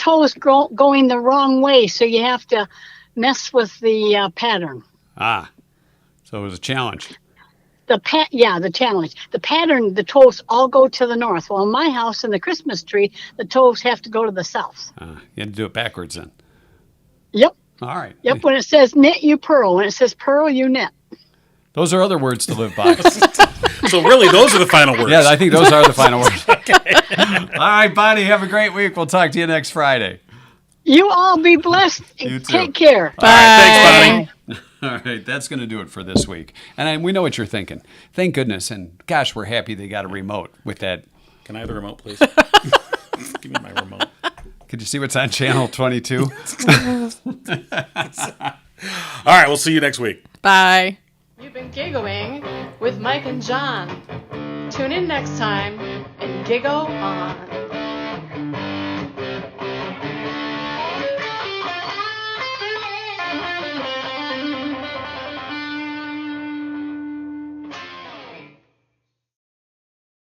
toes going the wrong way, so you have to mess with the pattern. Ah, so it was a challenge. The challenge. The pattern, the toes all go to the north. Well, in my house in the Christmas tree, the toes have to go to the south. You had to do it backwards then. Yep. All right. Yep. When it says knit, you purl. When it says purl, you knit. Those are other words to live by. So really, those are the final words. Yeah, I think those are the final words. All right, Bonnie, have a great week. We'll talk to you next Friday. You all be blessed. You too. Take care. All right, thanks, Bonnie. All right, that's going to do it for this week. And we know what you're thinking. Thank goodness. And gosh, we're happy they got a remote with that. Can I have the remote, please? Give me my remote. Could you see what's on channel 22? All right, we'll see you next week. Bye. You've been giggling with Mike and John. Tune in next time and giggle on.